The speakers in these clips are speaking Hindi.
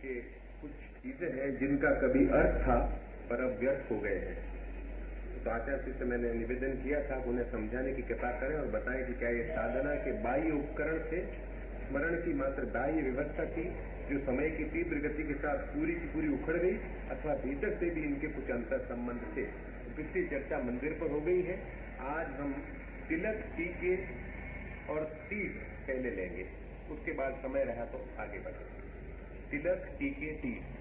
कि कुछ चीजें हैं जिनका कभी अर्थ था पर अब व्यर्थ हो गए हैं। तो आचार्य से मैंने निवेदन किया था कि उन्हें समझाने की कृपा करें और बताएं कि क्या ये साधना के बाह्य उपकरण से स्मरण की मात्र बाह्य व्यवस्था थी जो समय की तीव्र गति के साथ पूरी की पूरी उखड़ गई, अथवा भीतर से भी इनके कुछ अंतर संबंध थे। तो पिछली चर्चा मंदिर पर हो गई है। आज हम तिलक, टीके और तीर पहले लेंगे, उसके बाद समय रहा तो आगे बढ़ेंगे। तिलक, टीके, तीर।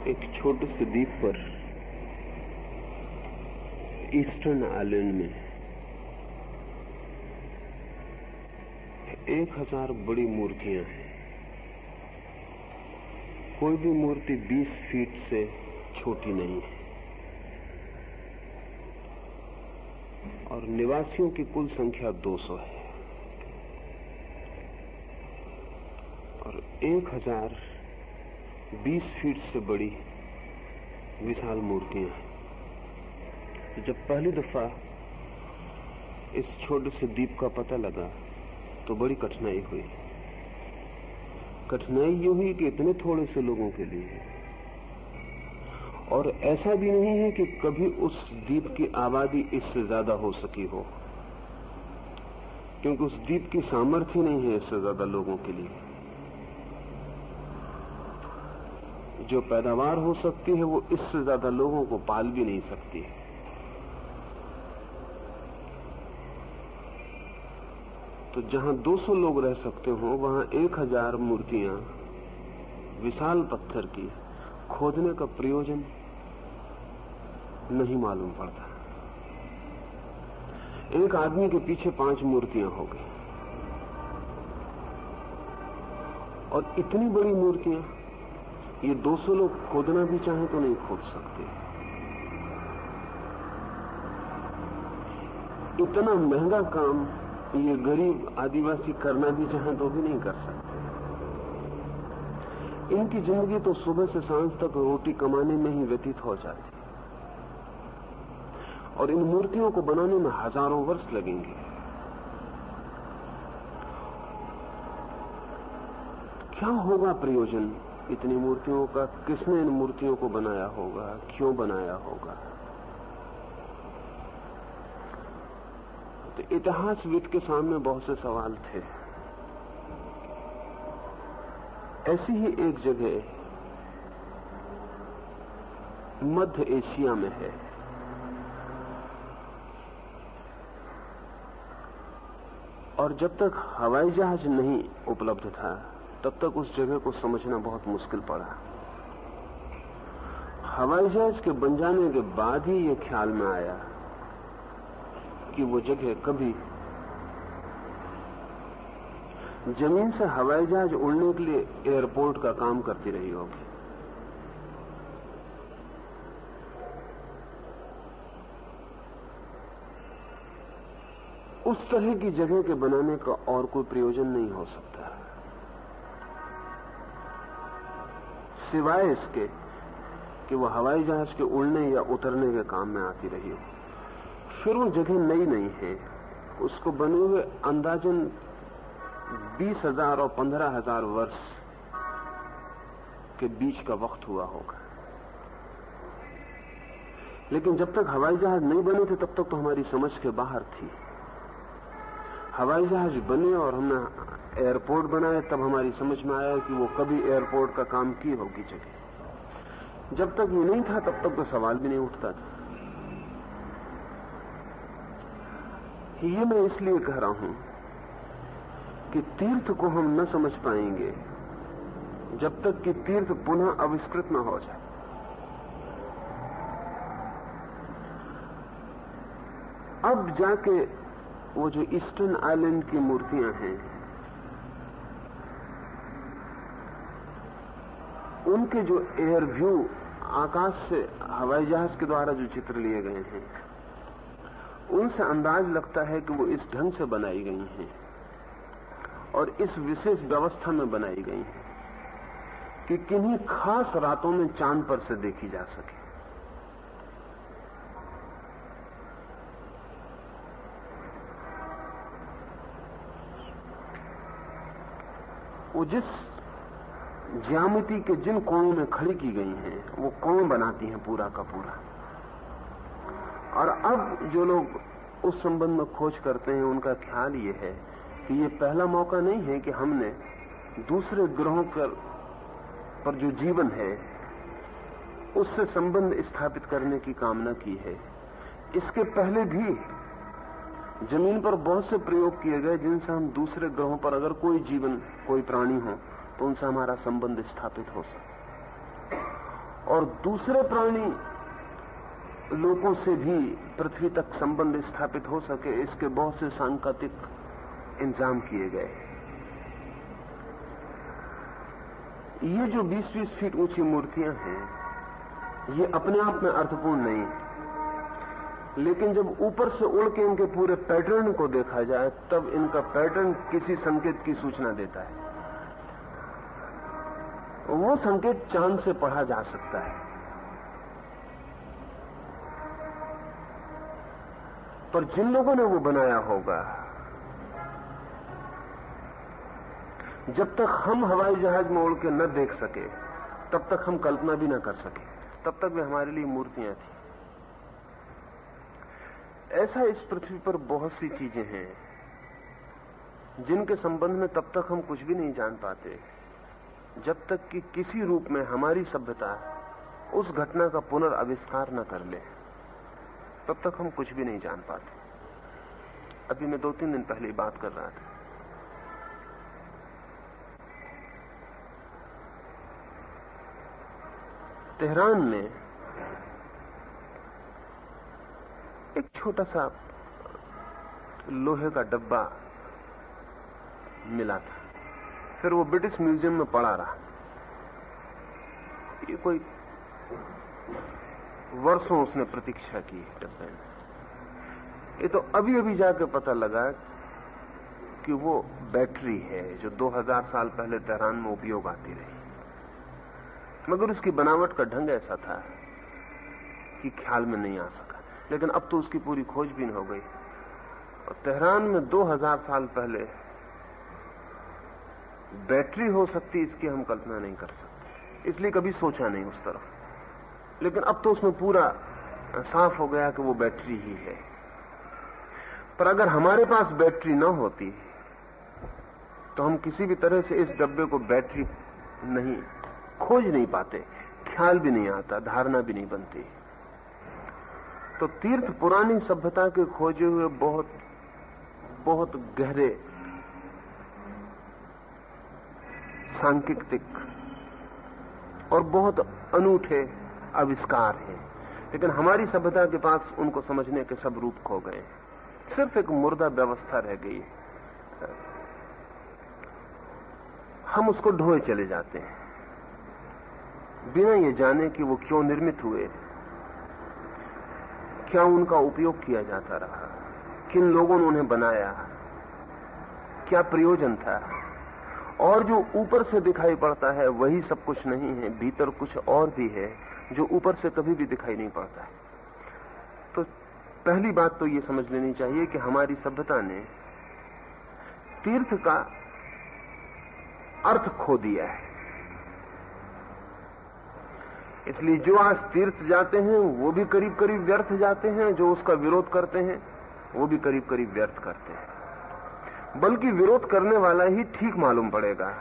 एक छोटे से द्वीप पर ईस्टर्न आइलैंड में 1000 बड़ी मूर्तियां हैं। कोई भी मूर्ति 20 फीट से छोटी नहीं है और निवासियों की कुल संख्या 200 है और 1000 20 फीट से बड़ी विशाल मूर्तियां हैं। जब पहली दफा इस छोटे से द्वीप का पता लगा तो बड़ी कठिनाई हुई। कठिनाई ये हुई कि इतने थोड़े से लोगों के लिए, और ऐसा भी नहीं है कि कभी उस द्वीप की आबादी इससे ज्यादा हो सकी हो, क्योंकि उस द्वीप की सामर्थ्य नहीं है इससे ज्यादा लोगों के लिए। जो पैदावार हो सकती है वो इससे ज्यादा लोगों को पाल भी नहीं सकती है। तो जहां 200 लोग रह सकते हो वहां 1000 मूर्तियां विशाल पत्थर की खोदने का प्रयोजन नहीं मालूम पड़ता। एक आदमी के पीछे 5 मूर्तियां हो गई, और इतनी बड़ी मूर्तियां ये 200 लोग खोदना भी चाहें तो नहीं खोद सकते। इतना महंगा काम ये गरीब आदिवासी करना भी चाहें तो भी नहीं कर सकते। इनकी जिंदगी तो सुबह से सांझ तक रोटी कमाने में ही व्यतीत हो जाती, और इन मूर्तियों को बनाने में हजारों वर्ष लगेंगे। क्या होगा प्रयोजन इतनी मूर्तियों का? किसने इन मूर्तियों को बनाया होगा? क्यों बनाया होगा? तो इतिहासविद के सामने बहुत से सवाल थे। ऐसी ही एक जगह मध्य एशिया में है, और जब तक हवाई जहाज नहीं उपलब्ध था तब तक उस जगह को समझना बहुत मुश्किल पड़ा। हवाई जहाज के बन जाने के बाद ही ये ख्याल में आया कि वो जगह कभी जमीन से हवाई जहाज उड़ने के लिए एयरपोर्ट का काम करती रही होगी। उस तरह की जगह के बनाने का और कोई प्रयोजन नहीं हो सकता सिवाय इसके कि वो हवाई जहाज के उड़ने या उतरने के काम में आती रही हो। फिर वो जगह नई नहीं है, उसको बने हुए अंदाजन 20,000 और 15,000 वर्ष के बीच का वक्त हुआ होगा। लेकिन जब तक हवाई जहाज नहीं बने थे तब तक तो हमारी समझ के बाहर थी। हवाई जहाज बने और हमने एयरपोर्ट बनाए तब हमारी समझ में आया कि वो कभी एयरपोर्ट का काम की होगी जगह। जब तक ये नहीं था तब तक तो सवाल भी नहीं उठता था। ये मैं इसलिए कह रहा हूं कि तीर्थ को हम न समझ पाएंगे जब तक कि तीर्थ पुनः आविष्कृत न हो जाए। अब जाके वो जो ईस्टर्न आइलैंड की मूर्तियां हैं, उनके जो एयर व्यू, आकाश से हवाई जहाज के द्वारा जो चित्र लिए गए हैं, उनसे अंदाज लगता है कि वो इस ढंग से बनाई गई हैं और इस विशेष व्यवस्था में बनाई गई हैं कि किन्हीं खास रातों में चांद पर से देखी जा सके। वो जिस ज्यामिति के जिन कोणों में खड़ी की गई हैं, वो कोण बनाती हैं पूरा का पूरा। और अब जो लोग उस संबंध में खोज करते हैं, उनका ख्याल ये है कि ये पहला मौका नहीं है कि हमने दूसरे ग्रहों पर जो जीवन है उससे संबंध स्थापित करने की कामना की है। इसके पहले भी जमीन पर बहुत से प्रयोग किए गए जिनसे हम दूसरे ग्रहों पर अगर कोई जीवन, कोई प्राणी हो तो उनसे हमारा संबंध स्थापित हो सके, और दूसरे प्राणी लोगों से भी पृथ्वी तक संबंध स्थापित हो सके, इसके बहुत से सांकेतिक इंतजाम किए गए। ये जो 20-20 फीट ऊंची मूर्तियां हैं, ये अपने आप में अर्थपूर्ण नहीं, लेकिन जब ऊपर से उड़ के इनके पूरे पैटर्न को देखा जाए तब इनका पैटर्न किसी संकेत की सूचना देता है। वो संकेत चांद से पढ़ा जा सकता है, पर जिन लोगों ने वो बनाया होगा, जब तक हम हवाई जहाज में उड़ के न देख सके तब तक हम कल्पना भी न कर सके, तब तक वे हमारे लिए मूर्तियां थी। ऐसा इस पृथ्वी पर बहुत सी चीजें हैं जिनके संबंध में तब तक हम कुछ भी नहीं जान पाते जब तक कि किसी रूप में हमारी सभ्यता उस घटना का पुनर्आविष्कार न कर ले, तब तक हम कुछ भी नहीं जान पाते। अभी मैं 2-3 दिन पहले बात कर रहा था, तेहरान में एक छोटा सा लोहे का डब्बा मिला था, फिर वो ब्रिटिश म्यूजियम में पड़ा रहा। ये कोई वर्षों उसने प्रतीक्षा की डब्बे में। ये तो अभी अभी जाके पता लगा कि वो बैटरी है जो 2000 साल पहले तेहरान में उपयोग आती रही, मगर उसकी बनावट का ढंग ऐसा था कि ख्याल में नहीं आ सका। लेकिन अब तो उसकी पूरी खोजबीन हो गई, और तेहरान में 2000 साल पहले बैटरी हो सकती, इसकी हम कल्पना नहीं कर सकते, इसलिए कभी सोचा नहीं उस तरफ। लेकिन अब तो उसमें पूरा साफ हो गया कि वो बैटरी ही है। पर अगर हमारे पास बैटरी ना होती तो हम किसी भी तरह से इस डब्बे को बैटरी नहीं खोज नहीं पाते, ख्याल भी नहीं आता, धारणा भी नहीं बनती। तो तीर्थ पुरानी सभ्यता के खोजे हुए बहुत बहुत गहरे सांकेतिक और बहुत अनूठे आविष्कार हैं, लेकिन हमारी सभ्यता के पास उनको समझने के सब रूप खो गए। सिर्फ एक मुर्दा व्यवस्था रह गई, हम उसको ढोए चले जाते हैं बिना ये जाने कि वो क्यों निर्मित हुए, क्या उनका उपयोग किया जाता रहा, किन लोगों ने उन्हें बनाया, क्या प्रयोजन था। और जो ऊपर से दिखाई पड़ता है वही सब कुछ नहीं है, भीतर कुछ और भी है जो ऊपर से कभी भी दिखाई नहीं पड़ता है। तो पहली बात तो ये समझ लेनी चाहिए कि हमारी सभ्यता ने तीर्थ का अर्थ खो दिया है। इसलिए जो आज तीर्थ जाते हैं वो भी करीब करीब व्यर्थ जाते हैं, जो उसका विरोध करते हैं वो भी करीब करीब व्यर्थ करते हैं। बल्कि विरोध करने वाला ही ठीक मालूम पड़ेगा,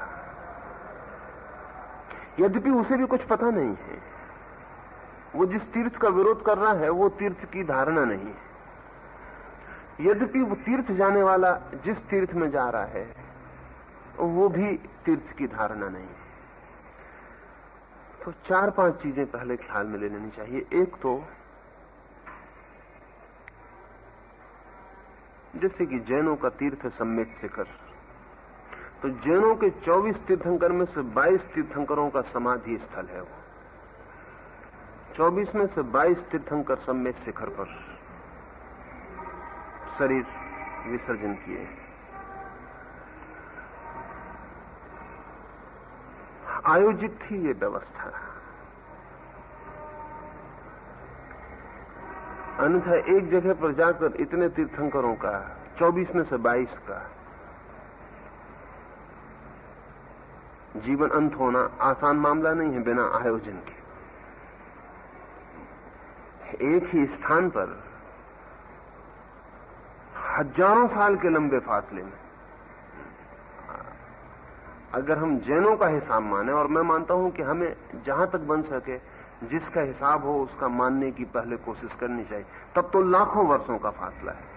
यद्यपि उसे भी कुछ पता नहीं है। वो जिस तीर्थ का विरोध कर रहा है वो तीर्थ की धारणा नहीं है, यद्यपि वो तीर्थ जाने वाला जिस तीर्थ में जा रहा है वो भी तीर्थ की धारणा नहीं है। तो 4-5 चीजें पहले ख्याल में ले लेनी चाहिए। एक तो जैसे कि जैनों का तीर्थ है सम्मेत शिखर, तो जैनों के 24 तीर्थंकर में से 22 तीर्थंकरों का समाधि स्थल है वो। 24 में से 22 तीर्थंकर सम्मेत शिखर पर शरीर विसर्जन किए। आयोजित थी ये व्यवस्था, अन्यथा एक जगह पर जाकर इतने तीर्थंकरों का 24 में से 22 का जीवन अंत होना आसान मामला नहीं है बिना आयोजन के। एक ही स्थान पर हजारों साल के लंबे फासले में, अगर हम जैनों का हिसाब माने, और मैं मानता हूं कि हमें जहां तक बन सके जिसका हिसाब हो उसका मानने की पहले कोशिश करनी चाहिए, तब तो लाखों वर्षों का फासला है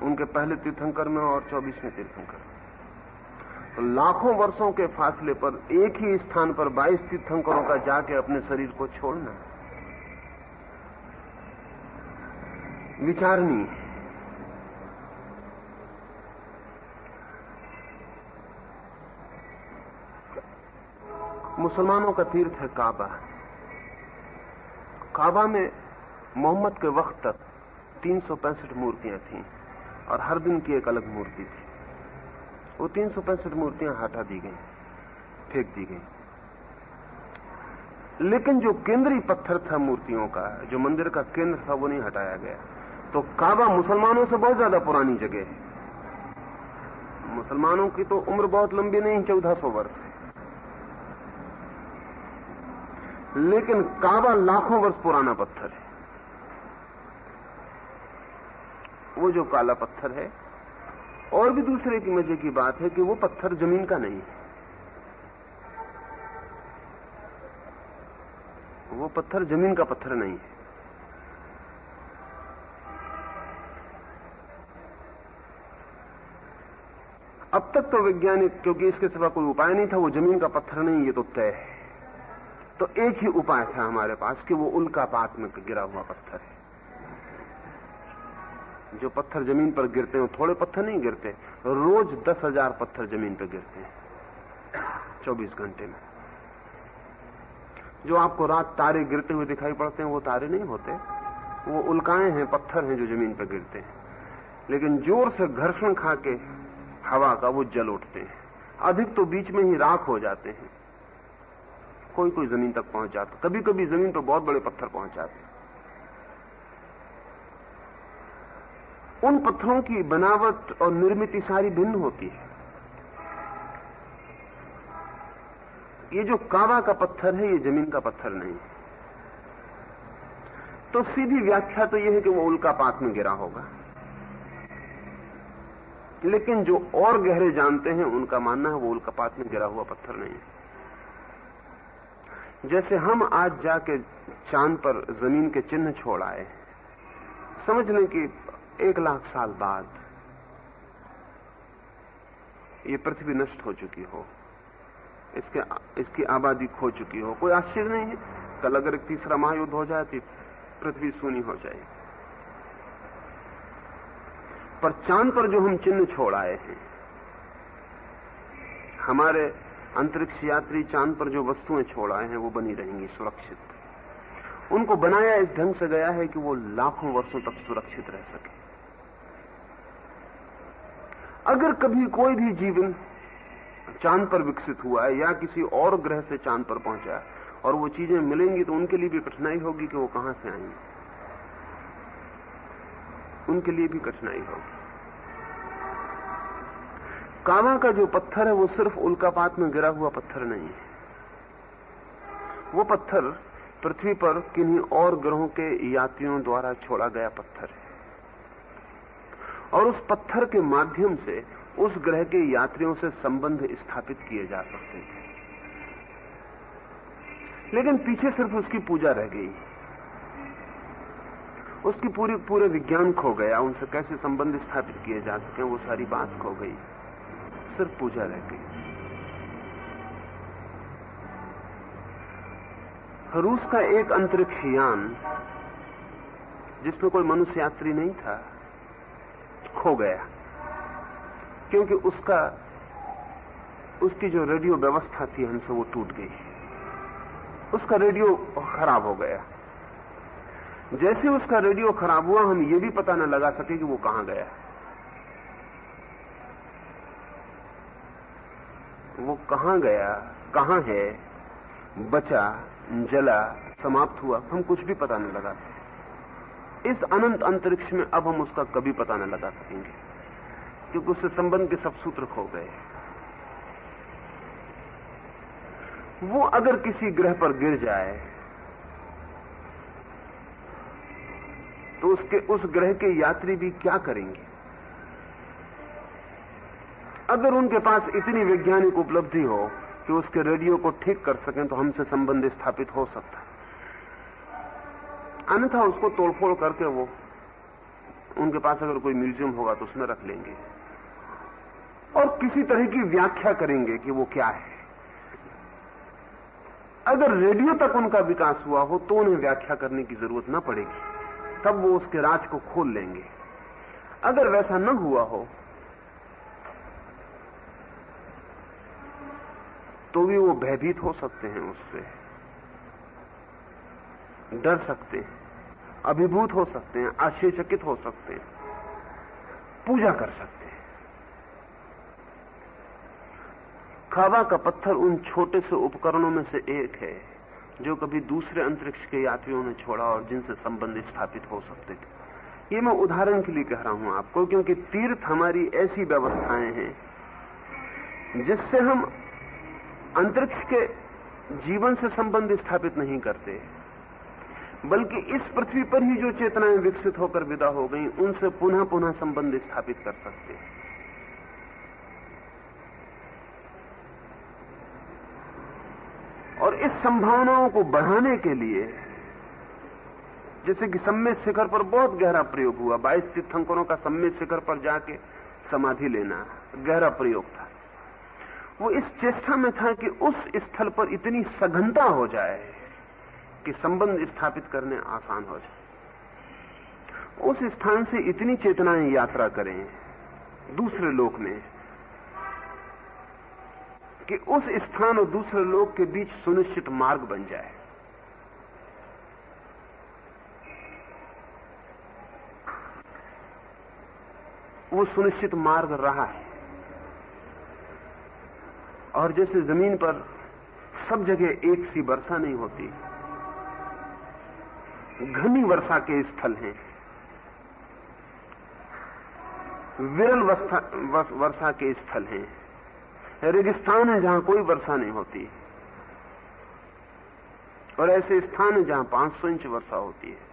उनके पहले तीर्थंकर में और 24वें तीर्थंकर। तो लाखों वर्षों के फासले पर एक ही स्थान पर 22 तीर्थंकरों का जाके अपने शरीर को छोड़ना विचारणीय है। मुसलमानों का तीर्थ है काबा। काबा में मोहम्मद के वक्त तक 365 मूर्तियां थीं और हर दिन की एक अलग मूर्ति थी। वो 365 मूर्तियां हटा दी गई, फेंक दी गई, लेकिन जो केंद्रीय पत्थर था मूर्तियों का, जो मंदिर का केंद्र था, वो नहीं हटाया गया। तो काबा मुसलमानों से बहुत ज्यादा पुरानी जगह है। मुसलमानों की तो उम्र बहुत लंबी नहीं, 1400 वर्ष है, लेकिन काबा लाखों वर्ष पुराना पत्थर है। वो जो काला पत्थर है, और भी दूसरे की मजे की बात है कि वो पत्थर जमीन का नहीं है, वो पत्थर जमीन का पत्थर नहीं है। अब तक तो वैज्ञानिक, क्योंकि इसके सिवा कोई उपाय नहीं था, वो जमीन का पत्थर नहीं ये तो तय है, तो एक ही उपाय था हमारे पास कि वो उल्कापात में गिरा हुआ पत्थर है। जो पत्थर जमीन पर गिरते हैं, थोड़े पत्थर नहीं गिरते, रोज 10,000 पत्थर जमीन पर गिरते हैं 24 घंटे में। जो आपको रात तारे गिरते हुए दिखाई पड़ते हैं, वो तारे नहीं होते, वो उल्काएं हैं, पत्थर हैं जो जमीन पर गिरते हैं, लेकिन जोर से घर्षण खा के हवा का वो जल उठते हैं। अधिक तो बीच में ही राख हो जाते हैं, कोई कोई जमीन तक पहुंच जाता, कभी कभी जमीन पर बहुत बड़े पत्थर पहुंच जाते हैं। उन पत्थरों की बनावट और निर्मित सारी भिन्न होती है। ये जो काबा का पत्थर है, ये जमीन का पत्थर नहीं है। तो सीधी व्याख्या तो यह है कि वो उल्कापात में गिरा होगा, लेकिन जो और गहरे जानते हैं उनका मानना है वो उल्कापात में गिरा हुआ पत्थर नहीं है। जैसे हम आज जाके चांद पर जमीन के चिन्ह छोड़ आए, समझ लें कि 1 लाख साल बाद ये पृथ्वी नष्ट हो चुकी हो, इसकी आबादी खो चुकी हो, कोई आश्चर्य नहीं है। कल अगर एक तीसरा महायुद्ध हो जाए तो पृथ्वी सूनी हो जाएगी। पर चांद पर जो हम चिन्ह छोड़ आए हैं, हमारे अंतरिक्ष यात्री चांद पर जो वस्तुएं छोड़ आए हैं वो बनी रहेंगी सुरक्षित। उनको बनाया इस ढंग से गया है कि वो लाखों वर्षों तक सुरक्षित रह सके। अगर कभी कोई भी जीवन चांद पर विकसित हुआ है या किसी और ग्रह से चांद पर पहुंचा और वो चीजें मिलेंगी, तो उनके लिए भी कठिनाई होगी कि वो कहां से आएंगी, उनके लिए भी कठिनाई होगी। काबा का जो पत्थर है वो सिर्फ उल्कापात में गिरा हुआ पत्थर नहीं है। वो पत्थर पृथ्वी पर किन्हीं और ग्रहों के यात्रियों द्वारा छोड़ा गया पत्थर है, और उस पत्थर के माध्यम से उस ग्रह के यात्रियों से संबंध स्थापित किए जा सकते थे, लेकिन पीछे सिर्फ उसकी पूजा रह गई, उसकी पूरे विज्ञान खो गया। उनसे कैसे संबंध स्थापित किए जा सके वो सारी बात खो गई, सिर्फ पूजा रह गई। रूस का एक अंतरिक्ष यान जिसमें कोई मनुष्य यात्री नहीं था, खो गया, क्योंकि उसकी जो रेडियो व्यवस्था थी हमसे वो टूट गई, उसका रेडियो खराब हो गया। जैसे उसका रेडियो खराब हुआ, हम ये भी पता न लगा सके कि वो कहां गया। वो कहां गया, कहां है, बचा, जला, समाप्त हुआ, हम कुछ भी पता न लगा सके। इस अनंत अंतरिक्ष में अब हम उसका कभी पता न लगा सकेंगे, क्योंकि उससे संबंध के सब सूत्र खो गए। वो अगर किसी ग्रह पर गिर जाए तो उस ग्रह के यात्री भी क्या करेंगे? अगर उनके पास इतनी वैज्ञानिक उपलब्धि हो कि उसके रेडियो को ठीक कर सकें तो हमसे संबंध स्थापित हो सकता है, अन्यथा उसको तोड़फोड़ करके वो उनके पास अगर कोई म्यूजियम होगा तो उसमें रख लेंगे और किसी तरह की व्याख्या करेंगे कि वो क्या है। अगर रेडियो तक उनका विकास हुआ हो तो उन्हें व्याख्या करने की जरूरत न पड़ेगी, तब वो उसके राज को खोल लेंगे। अगर वैसा न हुआ हो तो भी वो भयभीत हो सकते हैं, उससे डर सकते हैं, अभिभूत हो सकते हैं, आश्चर्यचकित हो सकते हैं, पूजा कर सकते हैं। खाबा का पत्थर उन छोटे से उपकरणों में से एक है जो कभी दूसरे अंतरिक्ष के यात्रियों ने छोड़ा और जिनसे संबंध स्थापित हो सकते थे। ये मैं उदाहरण के लिए कह रहा हूं आपको, क्योंकि तीर्थ हमारी ऐसी व्यवस्थाएं हैं जिससे हम अंतरिक्ष के जीवन से संबंध स्थापित नहीं करते, बल्कि इस पृथ्वी पर ही जो चेतनाएं विकसित होकर विदा हो गई उनसे पुनः पुनः संबंध स्थापित कर सकते हैं। और इस संभावनाओं को बढ़ाने के लिए, जैसे कि सम्मेद शिखर पर बहुत गहरा प्रयोग हुआ, 22 तीर्थंकरों का सम्मेद शिखर पर जाके समाधि लेना गहरा प्रयोग था। वो इस चेष्टा में था कि उस स्थल पर इतनी सघनता हो जाए कि संबंध स्थापित करने आसान हो जाए। उस स्थान से इतनी चेतनाएं यात्रा करें दूसरे लोक में कि उस स्थान और दूसरे लोक के बीच सुनिश्चित मार्ग बन जाए। वो सुनिश्चित मार्ग रहा है। और जैसे जमीन पर सब जगह एक सी वर्षा नहीं होती, घनी वर्षा के स्थल हैं, विरल वर्षा के स्थल हैं, रेगिस्तान है जहां कोई वर्षा नहीं होती, और ऐसे स्थान है जहां 500 इंच वर्षा होती है।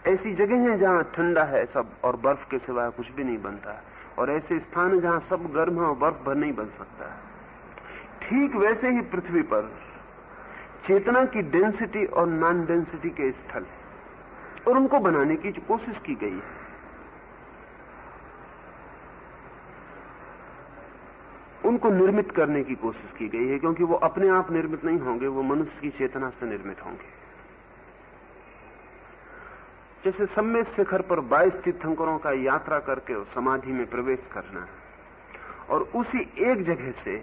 ऐसी जगह है जहां ठंडा है सब और बर्फ के सिवाय कुछ भी नहीं बनता, और ऐसे स्थान है जहां सब गर्म है और बर्फ भर नहीं बन सकता। ठीक वैसे ही पृथ्वी पर चेतना की डेंसिटी और नॉन डेंसिटी के स्थल, और उनको बनाने की जो कोशिश की गई है, उनको निर्मित करने की कोशिश की गई है, क्योंकि वो अपने आप निर्मित नहीं होंगे, वो मनुष्य की चेतना से निर्मित होंगे। जैसे सम्मेद शिखर पर 22 तीर्थंकरों का यात्रा करके समाधि में प्रवेश करना और उसी एक जगह से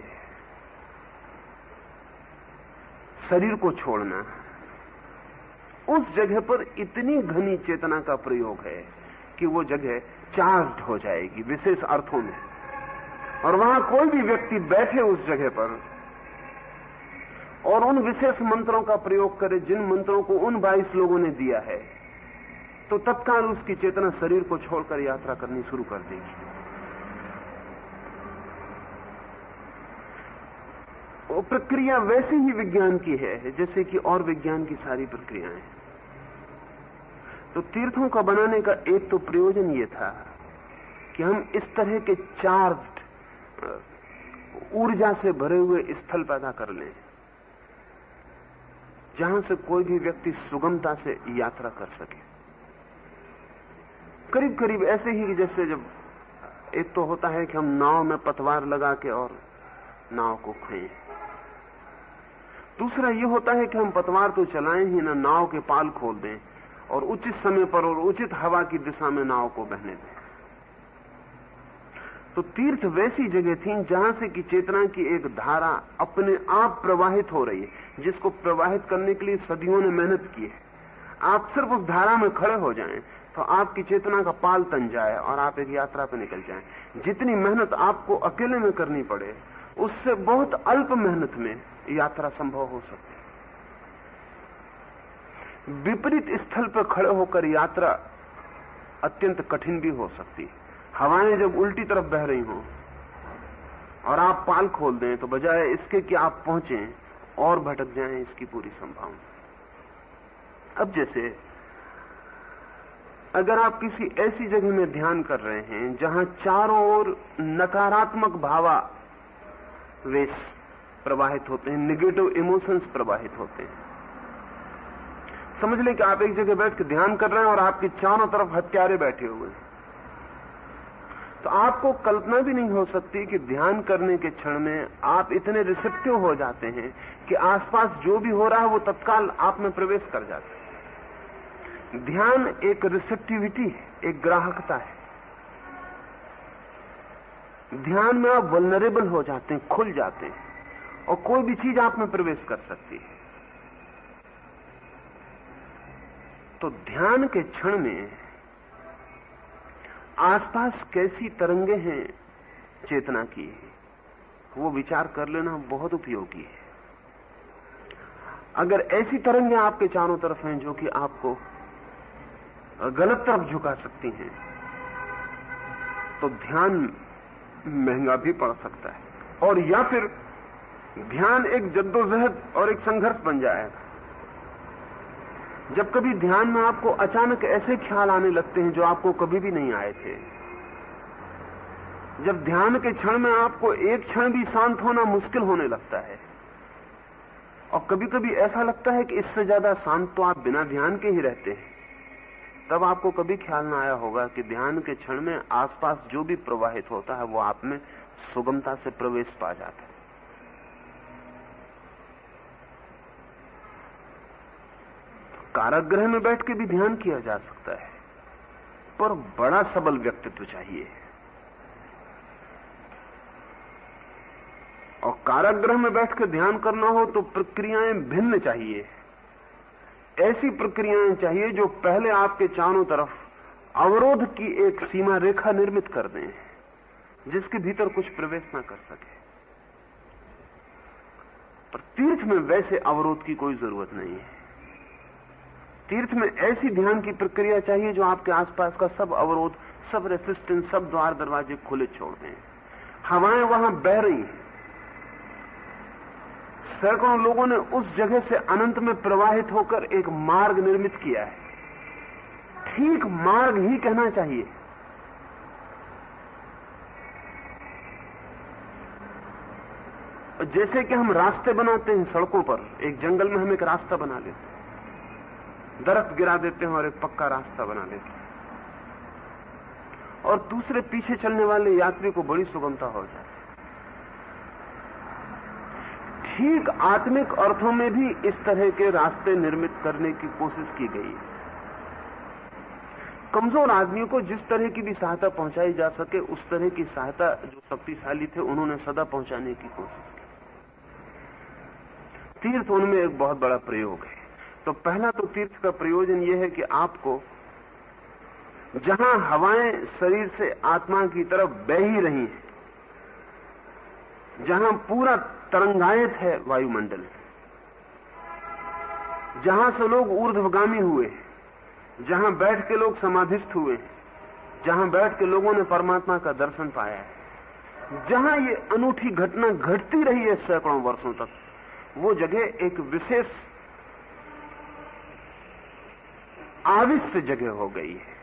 शरीर को छोड़ना, उस जगह पर इतनी घनी चेतना का प्रयोग है कि वो जगह चार्ज्ड हो जाएगी विशेष अर्थों में, और वहां कोई भी व्यक्ति बैठे उस जगह पर और उन विशेष मंत्रों का प्रयोग करे जिन मंत्रों को उन 22 लोगों ने दिया है, तो तत्काल उसकी चेतना शरीर को छोड़कर यात्रा करनी शुरू कर देगी। वो प्रक्रिया वैसे ही विज्ञान की है जैसे कि और विज्ञान की सारी प्रक्रियाएं। तो तीर्थों का बनाने का एक तो प्रयोजन ये था कि हम इस तरह के चार्ज्ड ऊर्जा से भरे हुए स्थल पैदा कर लें जहां से कोई भी व्यक्ति सुगमता से यात्रा कर सके। करीब करीब ऐसे ही जैसे जब एक तो होता है कि हम नाव में पतवार लगा के और नाव को खोएं, दूसरा ये होता है कि हम पतवार तो चलाएं ही ना, नाव के पाल खोल दें और उचित समय पर और उचित हवा की दिशा में नाव को बहने दें। तो तीर्थ वैसी जगह थी जहां से कि चेतना की एक धारा अपने आप प्रवाहित हो रही है, जिसको प्रवाहित करने के लिए सदियों ने मेहनत की है। आप सिर्फ उस धारा में खड़े हो जाएं तो आपकी चेतना का पाल तन जाए और आप एक यात्रा पर निकल जाएं। जितनी मेहनत आपको अकेले में करनी पड़े, उससे बहुत अल्प मेहनत में यात्रा संभव हो सकती है। विपरीत स्थल पर खड़े होकर यात्रा अत्यंत कठिन भी हो सकती है। हवाएं जब उल्टी तरफ बह रही हों और आप पाल खोल दें तो बजाय इसके कि आप पहुंचे और भटक जाएं, इसकी पूरी संभावना। अब जैसे अगर आप किसी ऐसी जगह में ध्यान कर रहे हैं जहां चारों ओर नकारात्मक भावावेश प्रवाहित होते हैं, नेगेटिव इमोशंस प्रवाहित होते हैं। समझ लें कि आप एक जगह बैठ के ध्यान कर रहे हैं और आपके चारों तरफ हत्यारे बैठे हुए हैं, तो आपको कल्पना भी नहीं हो सकती कि ध्यान करने के क्षण में आप इतने रिसेप्टिव हो जाते हैं कि आसपास जो भी हो रहा है वो तत्काल आप में प्रवेश कर जाता है। ध्यान एक रिसेप्टिविटी है, एक ग्राहकता है। ध्यान में आप वल्नरेबल हो जाते हैं, खुल जाते हैं और कोई भी चीज आप में प्रवेश कर सकती है। तो ध्यान के क्षण में आसपास कैसी तरंगे हैं चेतना की, वो विचार कर लेना बहुत उपयोगी है। अगर ऐसी तरंगे आपके चारों तरफ हैं जो कि आपको गलत तरफ झुका सकती हैं, तो ध्यान महंगा भी पड़ सकता है, और या फिर ध्यान एक जद्दोजहद और एक संघर्ष बन जाएगा। जब कभी ध्यान में आपको अचानक ऐसे ख्याल आने लगते हैं जो आपको कभी भी नहीं आए थे, जब ध्यान के क्षण में आपको एक क्षण भी शांत होना मुश्किल होने लगता है, और कभी कभी ऐसा लगता है कि इससे ज्यादा शांत तो आप बिना ध्यान के ही रहते हैं, तब आपको कभी ख्याल ना आया होगा कि ध्यान के क्षण में आसपास जो भी प्रवाहित होता है वो आप में सुगमता से प्रवेश पा जाता है। कारागृह में बैठ के भी ध्यान किया जा सकता है, पर बड़ा सबल व्यक्तित्व चाहिए, और कारागृह में बैठ के ध्यान करना हो तो प्रक्रियाएं भिन्न चाहिए। ऐसी प्रक्रियाएं चाहिए जो पहले आपके चारों तरफ अवरोध की एक सीमा रेखा निर्मित कर दें, जिसके भीतर कुछ प्रवेश ना कर सके। पर तीर्थ में वैसे अवरोध की कोई जरूरत नहीं है। तीर्थ में ऐसी ध्यान की प्रक्रिया चाहिए जो आपके आसपास का सब अवरोध, सब रेसिस्टेंस, सब द्वार दरवाजे खुले छोड़ दें। हवाएं वहां बह रही हैं, सैकड़ों लोगों ने उस जगह से अनंत में प्रवाहित होकर एक मार्ग निर्मित किया है। ठीक मार्ग ही कहना चाहिए। जैसे कि हम रास्ते बनाते हैं सड़कों पर, एक जंगल में हम एक रास्ता बना लेते हैं, दरख्त गिरा देते हैं और एक पक्का रास्ता बना लेते हैं, और दूसरे पीछे चलने वाले यात्री को बड़ी सुगमता हो जाती है। ठीक आत्मिक अर्थों में भी इस तरह के रास्ते निर्मित करने की कोशिश की गई है। कमजोर आदमियों को जिस तरह की भी सहायता पहुंचाई जा सके, उस तरह की सहायता जो शक्तिशाली थे उन्होंने सदा पहुंचाने की कोशिश की। तीर्थ उनमें एक बहुत बड़ा प्रयोग है। तो पहला तो तीर्थ का प्रयोजन यह है कि आपको जहां हवाएं शरीर से आत्मा की तरफ बह ही रही हैं, जहां पूरा तरंगायत है वायुमंडल, जहां से लोग ऊर्ध्वगामी हुए, जहां बैठ के लोग समाधिस्थ हुए, जहां बैठ के लोगों ने परमात्मा का दर्शन पाया है, जहां ये अनूठी घटना घटती रही है सैकड़ों वर्षों तक, वो जगह एक विशेष आविष्ट जगह हो गई है।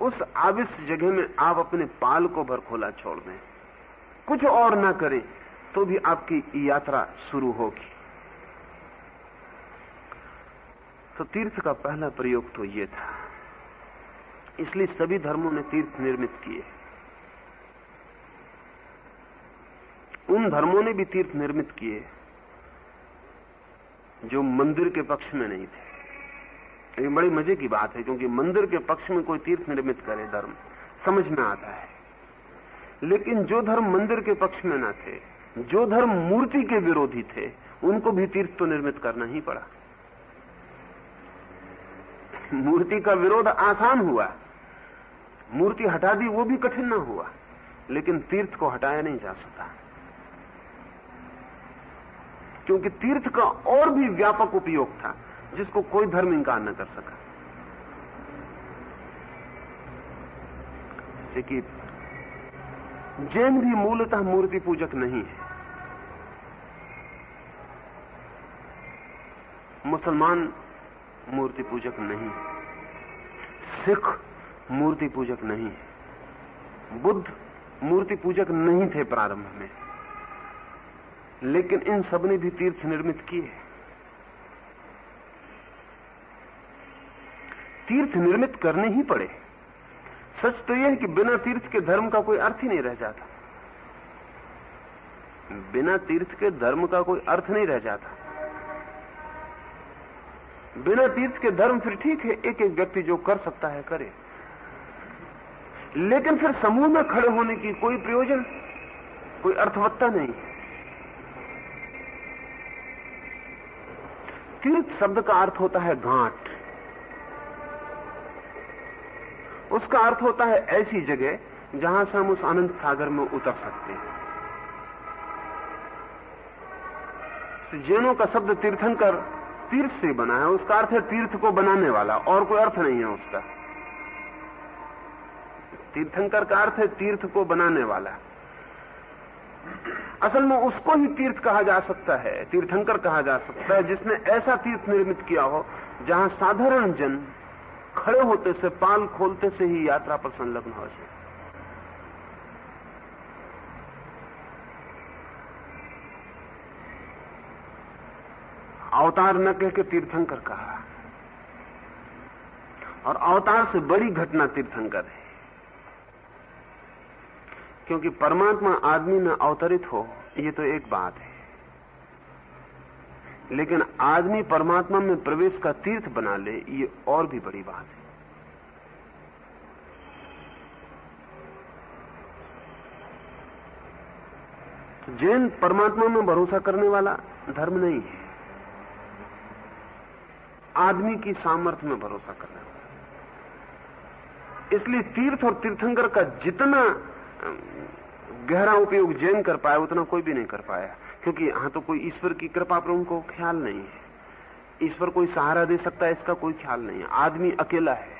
उस आविष्ट जगह में आप अपने पाल को भर खोला छोड़ दें, कुछ और ना करें तो भी आपकी यात्रा शुरू होगी। तो तीर्थ का पहला प्रयोग तो ये था। इसलिए सभी धर्मों ने तीर्थ निर्मित किए। उन धर्मों ने भी तीर्थ निर्मित किए जो मंदिर के पक्ष में नहीं थे। ये बड़ी मजे की बात है, क्योंकि मंदिर के पक्ष में कोई तीर्थ निर्मित करे धर्म समझ में आता है, लेकिन जो धर्म मंदिर के पक्ष में न थे, जो धर्म मूर्ति के विरोधी थे, उनको भी तीर्थ तो निर्मित करना ही पड़ा। मूर्ति का विरोध आसान हुआ, मूर्ति हटा दी वो भी कठिन ना हुआ, लेकिन तीर्थ को हटाया नहीं जा सका, क्योंकि तीर्थ का और भी व्यापक उपयोग था जिसको कोई धर्म इंकार न कर सका। जैसे कि जैन भी मूलतः मूर्ति पूजक नहीं है, मुसलमान मूर्ति पूजक नहीं है, सिख मूर्ति पूजक नहीं है, बुद्ध मूर्ति पूजक नहीं थे प्रारंभ में, लेकिन इन सब ने भी तीर्थ निर्मित किए। तीर्थ निर्मित करने ही पड़े। सच तो यह है कि बिना तीर्थ के धर्म का कोई अर्थ ही नहीं रह जाता, बिना तीर्थ के धर्म का कोई अर्थ नहीं रह जाता। बिना तीर्थ के धर्म फिर ठीक है, एक एक व्यक्ति जो कर सकता है करे, लेकिन फिर समूह में खड़े होने की कोई प्रयोजन, कोई अर्थवत्ता नहीं। तीर्थ शब्द का अर्थ होता है घाट, उसका अर्थ होता है ऐसी जगह जहां से हम उस अनंत सागर में उतर सकते हैं। जैनों का शब्द तीर्थंकर तीर्थ से बना है, उसका अर्थ है तीर्थ को बनाने वाला, और कोई अर्थ नहीं है उसका। तीर्थंकर का अर्थ है तीर्थ को बनाने वाला। असल में उसको ही तीर्थ कहा जा सकता है, तीर्थंकर कहा जा सकता है, जिसने ऐसा तीर्थ निर्मित किया हो जहां साधारण जन खड़े होते से, पाल खोलते से ही यात्रा पर संलग्न हो जाए। अवतार न कह के तीर्थंकर कहा, और अवतार से बड़ी घटना तीर्थंकर है, क्योंकि परमात्मा आदमी में अवतरित हो ये तो एक बात है, लेकिन आदमी परमात्मा में प्रवेश का तीर्थ बना ले ये और भी बड़ी बात है। जैन परमात्मा में भरोसा करने वाला धर्म नहीं है, आदमी की सामर्थ्य में भरोसा करने वाला। इसलिए तीर्थ और तीर्थंकर का जितना गहरा उपयोग जैन कर पाया उतना कोई भी नहीं कर पाया, क्योंकि यहां तो कोई ईश्वर की कृपा पर उनको ख्याल नहीं है, ईश्वर कोई सहारा दे सकता है इसका कोई ख्याल नहीं है। आदमी अकेला है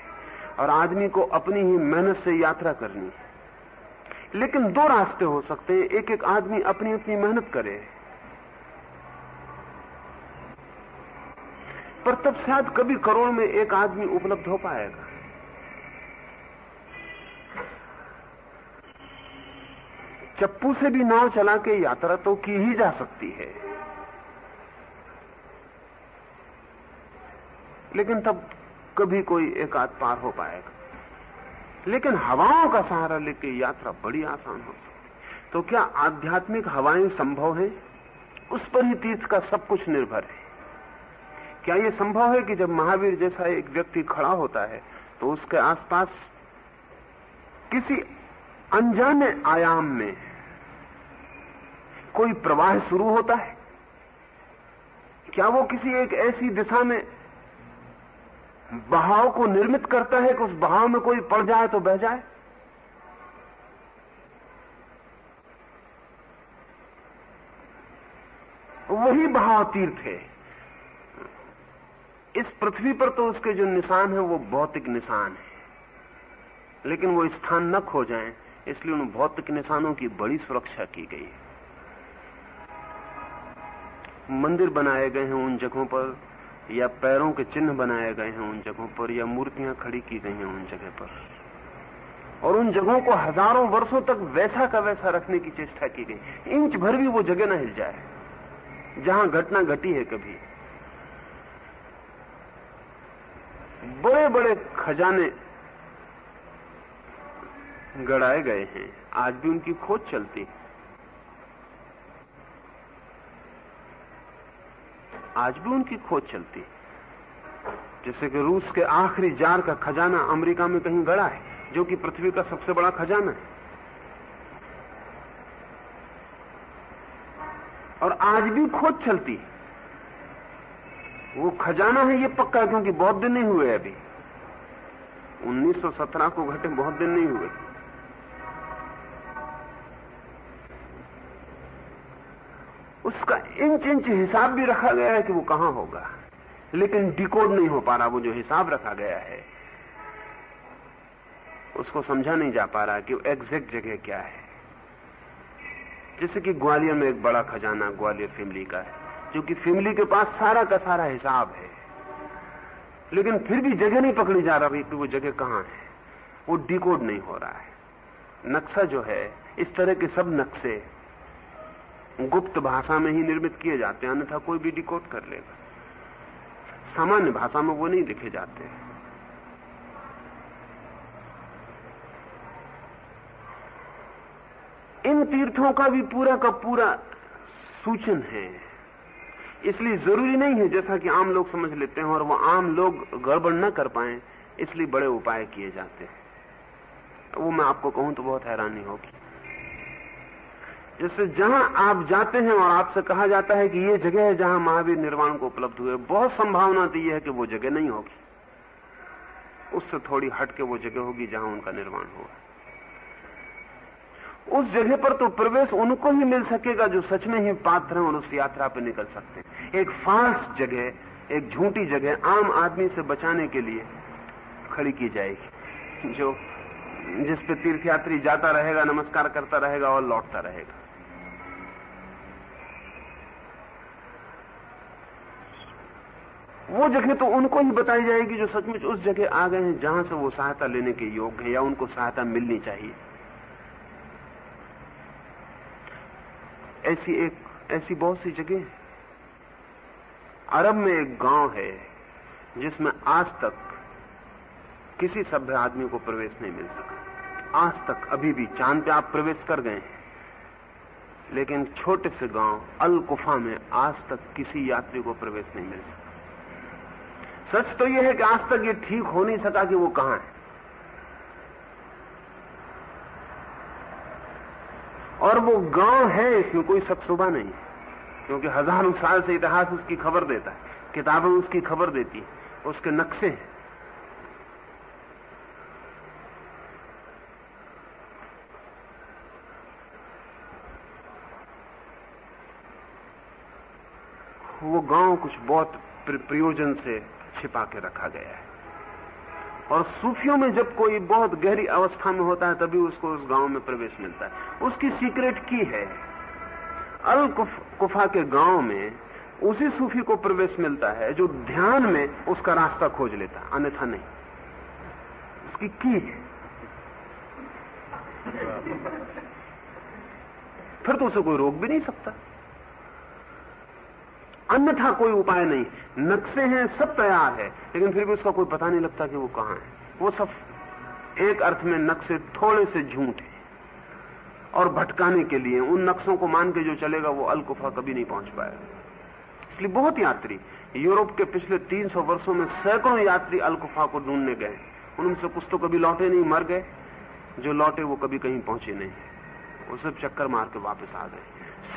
और आदमी को अपनी ही मेहनत से यात्रा करनी है, लेकिन दो रास्ते हो सकते हैं, एक एक आदमी अपनी अपनी मेहनत करे, पर तब शायद कभी करोड़ में एक आदमी उपलब्ध हो पाएगा। चप्पू से भी नाव चला के यात्रा तो की ही जा सकती है, लेकिन तब कभी कोई एक आध पार हो पाएगा। लेकिन हवाओं का सहारा लेके यात्रा बड़ी आसान हो सकती। तो क्या आध्यात्मिक हवाएं संभव है? उस पर ही तीर्थ का सब कुछ निर्भर है। क्या यह संभव है कि जब महावीर जैसा एक व्यक्ति खड़ा होता है तो उसके आसपास किसी अनजाने आयाम में कोई प्रवाह शुरू होता है? क्या वो किसी एक ऐसी दिशा में बहाव को निर्मित करता है कि उस बहाव में कोई पड़ जाए तो बह जाए? वही बहाव तीर्थ है। इस पृथ्वी पर तो उसके जो निशान है वो भौतिक निशान है, लेकिन वो स्थान न खो जाएं, इसलिए उन भौतिक निशानों की बड़ी सुरक्षा की गई है। मंदिर बनाए गए हैं उन जगहों पर, या पैरों के चिन्ह बनाए गए हैं उन जगहों पर, या मूर्तियां खड़ी की गई हैं उन जगह पर, और उन जगहों को हजारों वर्षों तक वैसा का वैसा रखने की चेष्टा की गई। इंच भर भी वो जगह न हिल जाए जहां घटना घटी है कभी। बड़े बड़े खजाने गड़ाए गए हैं, आज भी उनकी खोज चलती है, आज भी उनकी खोज चलती है। जैसे कि रूस के आखिरी जार का खजाना अमेरिका में कहीं गड़ा है, जो कि पृथ्वी का सबसे बड़ा खजाना है। और आज भी खोज चलती है। वो खजाना है ये पक्का, क्योंकि बहुत दिन नहीं हुए अभी, 1917 को घटे बहुत दिन नहीं हुए। उसका इंच इंच हिसाब भी रखा गया है कि वो कहां होगा, लेकिन डिकोड नहीं हो पा रहा। वो जो हिसाब रखा गया है उसको समझा नहीं जा पा रहा कि वो एग्जैक्ट जगह क्या है। जैसे कि ग्वालियर में एक बड़ा खजाना ग्वालियर फैमिली का है, जो कि फैमिली के पास सारा का सारा हिसाब है, लेकिन फिर भी जगह नहीं पकड़ी जा रही कि वो जगह कहां है। वो डिकोड नहीं हो रहा है। नक्शा जो है, इस तरह के सब नक्शे गुप्त भाषा में ही निर्मित किए जाते हैं, अन्यथा कोई भी डिकोड कर लेगा। सामान्य भाषा में वो नहीं लिखे जाते। इन तीर्थों का भी पूरा का पूरा सूचन है, इसलिए जरूरी नहीं है जैसा कि आम लोग समझ लेते हैं, और वो आम लोग गड़बड़ न कर पाए इसलिए बड़े उपाय किए जाते हैं। वो मैं आपको कहूं तो बहुत हैरानी होगी। जैसे जहां आप जाते हैं और आपसे कहा जाता है कि ये जगह है जहां महावीर निर्वाण को उपलब्ध हुए, बहुत संभावना तो यह है कि वो जगह नहीं होगी, उससे थोड़ी हट के वो जगह होगी जहां उनका निर्वाण हुआ। उस जगह पर तो प्रवेश उनको ही मिल सकेगा जो सच में ही पात्र हैं और उस यात्रा पर निकल सकते हैं। एक फाल्स जगह, एक झूठी जगह आम आदमी से बचाने के लिए खड़ी की जाएगी, जिस पे तीर्थयात्री जाता रहेगा, नमस्कार करता रहेगा और लौटता रहेगा। वो जगह तो उनको ही बताई जाएगी जो सचमुच उस जगह आ गए हैं जहां से वो सहायता लेने के योग्य है या उनको सहायता मिलनी चाहिए। ऐसी बहुत सी जगह। अरब में एक गांव है जिसमें आज तक किसी सभ्य आदमी को प्रवेश नहीं मिल सका। आज तक, अभी भी चांद पे आप प्रवेश कर गए हैं, लेकिन छोटे से गांव अल कुफा में आज तक किसी यात्री को प्रवेश नहीं मिल सका। सच तो यह है कि आज तक ये ठीक हो नहीं सका कि वो कहां है, और वो गांव है, इसमें कोई शक शुबा नहीं, क्योंकि हजारों साल से इतिहास उसकी खबर देता है, किताबें उसकी खबर देती है, उसके नक्शे हैं। वो गांव कुछ बहुत प्रयोजन से छिपा के रखा गया है, और सूफियों में जब कोई बहुत गहरी अवस्था में होता है तभी उसको उस गांव में प्रवेश मिलता है। उसकी सीक्रेट की है। अल कुफा के गांव में उसी सूफी को प्रवेश मिलता है जो ध्यान में उसका रास्ता खोज लेता है, अन्यथा नहीं। उसकी की है। फिर तो उसे कोई रोक भी नहीं सकता, अन्यथा कोई उपाय नहीं। नक्शे हैं, सब तैयार है, लेकिन फिर भी उसका कोई पता नहीं लगता कि वो कहां है। वो सब एक अर्थ में नक्शे थोड़े से झूठ हैं, और भटकाने के लिए उन नक्शों को मान के जो चलेगा वो अल कुफा कभी नहीं पहुंच पाएगा। इसलिए बहुत यात्री यूरोप के पिछले 300 वर्षों में सैकड़ों यात्री अल कुफा को ढूंढने गए। उनमें से कुछ तो कभी लौटे नहीं, मर गए। जो लौटे वो कभी कहीं पहुंचे नहीं, वो सब चक्कर मार के वापस आ गए।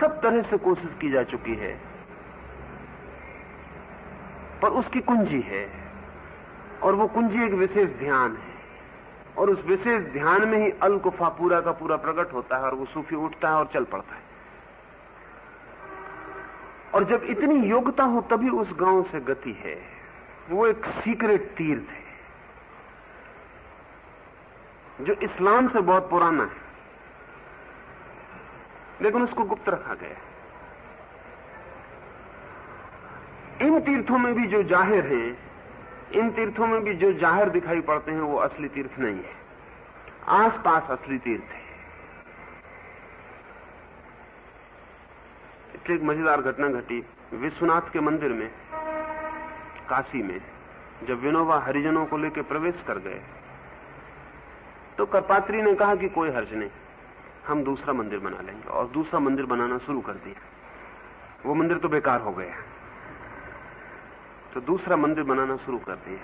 सब तरह से कोशिश की जा चुकी है, पर उसकी कुंजी है, और वो कुंजी एक विशेष ध्यान है, और उस विशेष ध्यान में ही अल कुफा पूरा का पूरा प्रकट होता है, और वो सूफी उठता है और चल पड़ता है। और जब इतनी योग्यता हो तभी उस गांव से गति है। वो एक सीक्रेट तीर्थ है जो इस्लाम से बहुत पुराना है, लेकिन उसको गुप्त रखा गया है। इन तीर्थों में भी जो जाहिर हैं, इन तीर्थों में भी जो जाहिर दिखाई पड़ते हैं वो असली तीर्थ नहीं है, आसपास असली तीर्थ है। इसलिए एक मजेदार घटना घटी विश्वनाथ के मंदिर में, काशी में। जब विनोबा हरिजनों को लेकर प्रवेश कर गए तो करपात्री ने कहा कि कोई हर्ज नहीं, हम दूसरा मंदिर बना लेंगे, और दूसरा मंदिर बनाना शुरू कर दिया। वो मंदिर तो बेकार हो गया। तो दूसरा मंदिर बनाना शुरू कर दिया।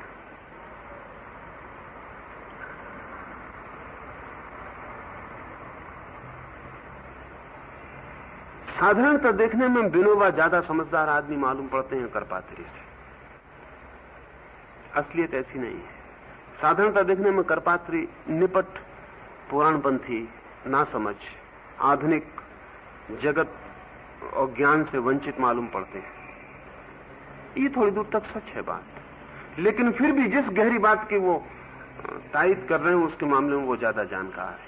साधारणतः देखने में विनोबा ज्यादा समझदार आदमी मालूम पड़ते हैं करपात्री से। असलियत ऐसी नहीं है। साधारणतः देखने में करपात्री निपट, पुराणपंथी, नासमझ, आधुनिक जगत और ज्ञान से वंचित मालूम पड़ते हैं। ये थोड़ी दूर तक सच है बात, लेकिन फिर भी जिस गहरी बात की वो तायद कर रहे हैं उसके मामले में वो ज्यादा जानकार है।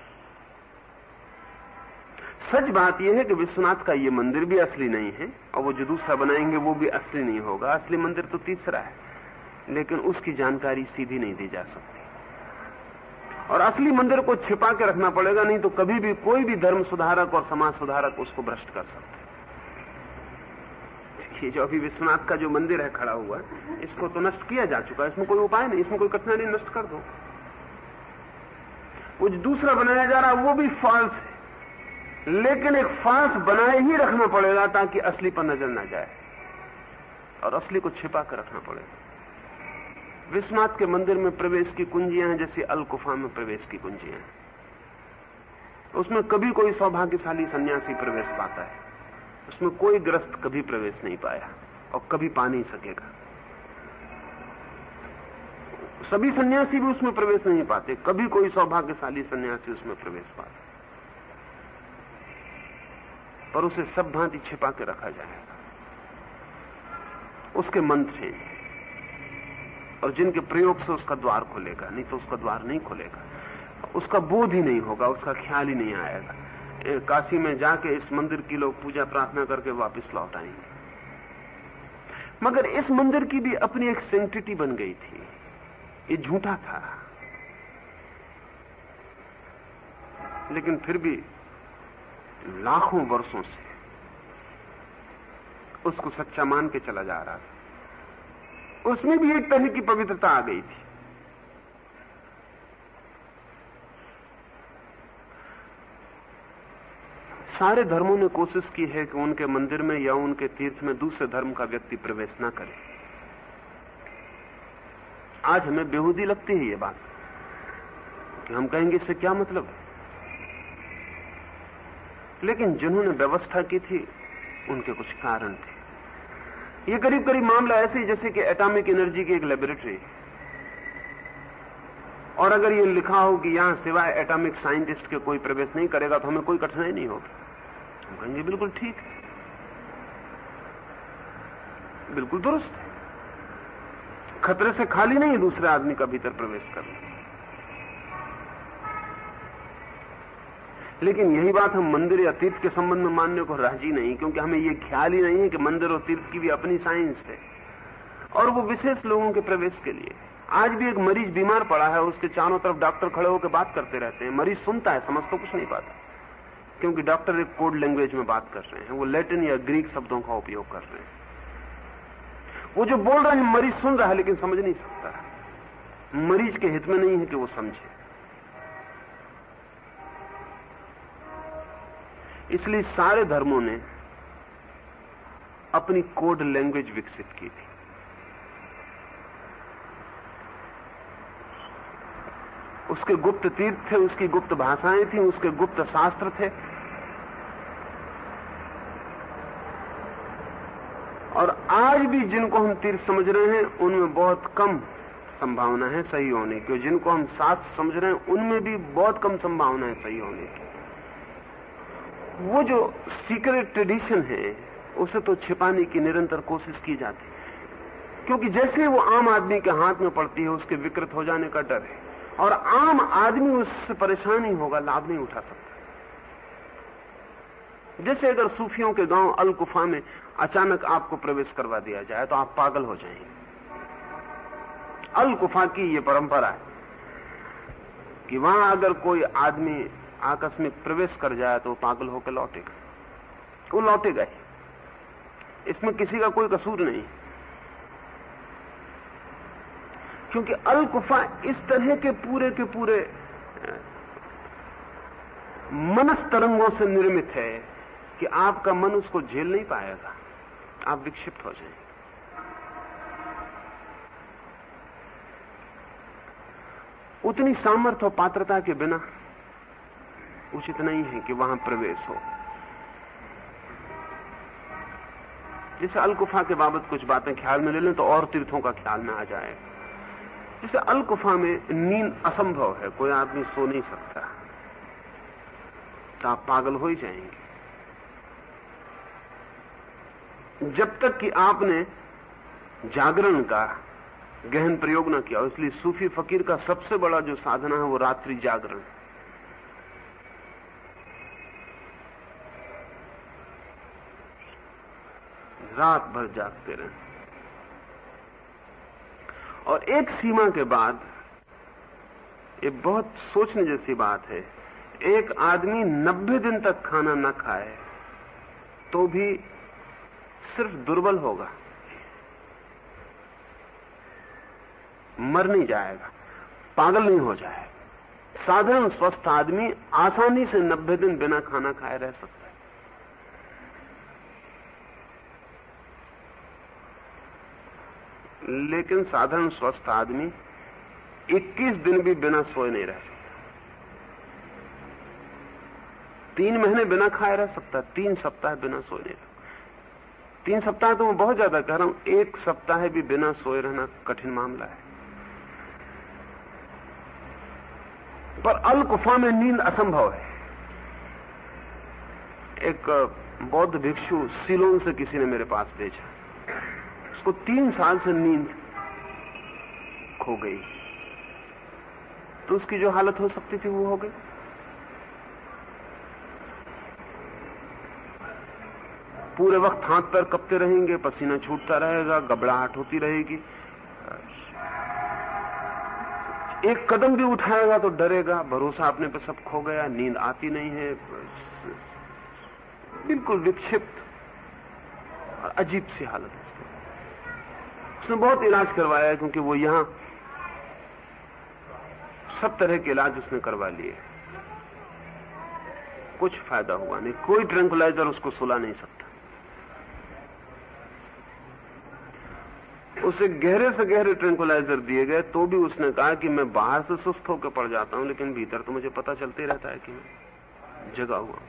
सच बात यह है कि विश्वनाथ का ये मंदिर भी असली नहीं है और वो जो दूसरा बनाएंगे वो भी असली नहीं होगा। असली मंदिर तो तीसरा है, लेकिन उसकी जानकारी सीधी नहीं दी जा सकती। और असली मंदिर को छिपा के रखना पड़ेगा, नहीं तो कभी भी कोई भी धर्म सुधारक और समाज सुधारक उसको भ्रष्ट कर सकता है। ये जो अभी विश्वनाथ का जो मंदिर है खड़ा हुआ, इसको तो नष्ट किया जा चुका है, इसमें कोई उपाय नहीं, इसमें कोई कठिनाई नहीं, नष्ट कर दो। वो जो दूसरा बनाया जा रहा है वो भी फॉल्स है, लेकिन एक फॉल्स बनाए ही रखना पड़ेगा ताकि असली पर नजर ना जाए, और असली को छिपा कर रखना पड़ेगा। विश्वनाथ के मंदिर में प्रवेश की कुंजियां हैं जैसे अल गुफा में प्रवेश की कुंजियां हैं। उसमें कभी कोई सौभाग्यशाली सन्यासी प्रवेश पाता है, उसमें कोई ग्रस्त कभी प्रवेश नहीं पाया और कभी पा नहीं सकेगा। सभी सन्यासी भी उसमें प्रवेश नहीं पाते, कभी कोई सौभाग्यशाली सन्यासी उसमें प्रवेश पाता, पर उसे सब भांति छिपा के रखा जाएगा। उसके मंत्र हैं और जिनके प्रयोग से उसका द्वार खुलेगा, नहीं तो उसका द्वार नहीं खुलेगा, उसका बोध ही नहीं होगा, उसका ख्याल ही नहीं आएगा। काशी में जाके इस मंदिर की लोग पूजा प्रार्थना करके वापस लौट आएंगे, मगर इस मंदिर की भी अपनी एक सेंटिटी बन गई थी। ये झूठा था, लेकिन फिर भी लाखों वर्षों से उसको सच्चा मान के चला जा रहा था। उसमें भी एक तरह की पवित्रता आ गई थी। सारे धर्मों ने कोशिश की है कि उनके मंदिर में या उनके तीर्थ में दूसरे धर्म का व्यक्ति प्रवेश न करे। आज हमें बेहूदी लगती है ये बात कि हम कहेंगे इससे क्या मतलब है, लेकिन जिन्होंने व्यवस्था की थी उनके कुछ कारण थे। ये करीब करीब मामला ऐसे ही जैसे कि एटॉमिक एनर्जी की एक लेबोरेटरी, और अगर ये लिखा हो कि यहां सिवाय एटॉमिक साइंटिस्ट के कोई प्रवेश नहीं करेगा तो हमें कोई कठिनाई नहीं होगी। हम कहेंगे बिल्कुल ठीक है, बिल्कुल दुरुस्त है, खतरे से खाली नहीं दूसरे आदमी का भीतर प्रवेश करना। लेकिन यही बात हम मंदिर या तीर्थ के संबंध में मानने को राजी नहीं, क्योंकि हमें यह ख्याल ही नहीं है कि मंदिर और तीर्थ की भी अपनी साइंस है, और वो विशेष लोगों के प्रवेश के लिए। आज भी एक मरीज बीमार पड़ा है, उसके चारों तरफ डॉक्टर खड़े होकर बात करते रहते हैं। मरीज सुनता है, समझ तो कुछ नहीं पाता, क्योंकि डॉक्टर एक कोड लैंग्वेज में बात कर रहे हैं, वो लैटिन या ग्रीक शब्दों का उपयोग कर रहे हैं। वो जो बोल रहे हैं मरीज सुन रहा है लेकिन समझ नहीं सकता। मरीज के हित में नहीं है कि वो समझे, इसलिए सारे धर्मों ने अपनी कोड लैंग्वेज विकसित की थी। उसके गुप्त तीर्थ थे, उसकी गुप्त भाषाएं थी, उसके गुप्त शास्त्र थे, और आज भी जिनको हम तीर्थ समझ रहे हैं उनमें बहुत कम संभावना है सही होने की, और जिनको हम शास्त्र समझ रहे हैं उनमें भी बहुत कम संभावना है सही होने की। वो जो सीक्रेट ट्रेडिशन है उसे तो छिपाने की निरंतर कोशिश की जाती है, क्योंकि जैसे वो आम आदमी के हाथ में पड़ती है उसके विकृत हो जाने का डर है, और आम आदमी उससे परेशान ही होगा, लाभ नहीं उठा सकता। जैसे अगर सूफियों के गांव अल गुफा में अचानक आपको प्रवेश करवा दिया जाए तो आप पागल हो जाएंगे। अल गुफा की ये परंपरा है कि वहां अगर कोई आदमी आकस्मिक प्रवेश कर जाए तो पागल होकर लौटेगा, वो लौटेगा ही, इसमें किसी का कोई कसूर नहीं, क्योंकि अल गुफा इस तरह के पूरे मनस तरंगों से निर्मित है कि आपका मन उसको झेल नहीं पाएगा, आप विक्षिप्त हो जाएंगे। उतनी सामर्थ्य और पात्रता के बिना उचित नहीं है कि वहां प्रवेश हो। जैसे अल-कुफा के बाबत कुछ बातें ख्याल में ले लें तो और तीर्थों का ख्याल में आ जाए। जैसे अल-कुफा में नींद असंभव है, कोई आदमी सो नहीं सकता, तो आप पागल हो ही जाएंगे जब तक कि आपने जागरण का गहन प्रयोग न किया। इसलिए सूफी फकीर का सबसे बड़ा जो साधना है वो रात्रि जागरण। रात भर जागते रहे, और एक सीमा के बाद, ये बहुत सोचने जैसी बात है, एक आदमी 90 दिन तक खाना न खाए तो भी सिर्फ दुर्बल होगा, मर नहीं जाएगा, पागल नहीं हो जाएगा। साधारण स्वस्थ आदमी आसानी से 90 दिन बिना खाना खाए रह सकता है। लेकिन साधारण स्वस्थ आदमी 21 दिन भी बिना सोए नहीं रह सकता। 3 महीने बिना खाए रह सकता, 3 सप्ताह बिना सोए नहीं रह सकता। 3 सप्ताह तो मैं बहुत ज्यादा कह रहा हूं, 1 सप्ताह भी बिना सोए रहना कठिन मामला है। पर अल-कुफा में नींद असंभव है। एक बौद्ध भिक्षु सिलोन से किसी ने मेरे पास भेजा, उसको 3 साल से नींद खो गई, तो उसकी जो हालत हो सकती थी वो हो गई। पूरे वक्त हाथ पैर कपते रहेंगे, पसीना छूटता रहेगा, घबराहट होती रहेगी, एक कदम भी उठाएगा तो डरेगा, भरोसा अपने पर सब खो गया, नींद आती नहीं है, बिल्कुल विक्षिप्त और अजीब सी हालत है। उसने बहुत इलाज करवाया, क्योंकि वो यहां सब तरह के इलाज उसने करवा लिए, कुछ फायदा हुआ नहीं। कोई ट्रैंकुलाइजर उसको सुला नहीं सकता। उसे गहरे से गहरे ट्रैंकुलाइजर दिए गए तो भी उसने कहा कि मैं बाहर से सुस्त होकर पड़ जाता हूं, लेकिन भीतर तो मुझे पता चलते रहता है कि मैं जगा हुआ हूं।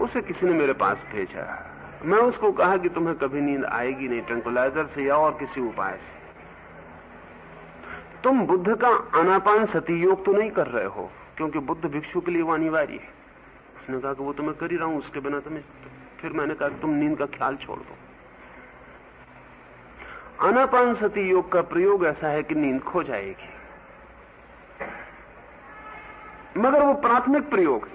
उसे किसी ने मेरे पास भेजा, मैं उसको कहा कि तुम्हें कभी नींद आएगी नहीं ट्रैंकुलाइजर से या और किसी उपाय से। तुम बुद्ध का आनापान सती योग तो नहीं कर रहे हो, क्योंकि बुद्ध भिक्षु के लिए वो अनिवार्य है। उसने कहा कि वो तो मैं कर ही रहा हूं, उसके बिना तो मैं। फिर मैंने कहा कि तुम नींद का ख्याल छोड़ दो। आनापान सती योग का प्रयोग ऐसा है कि नींद खो जाएगी, मगर वो प्राथमिक प्रयोग है,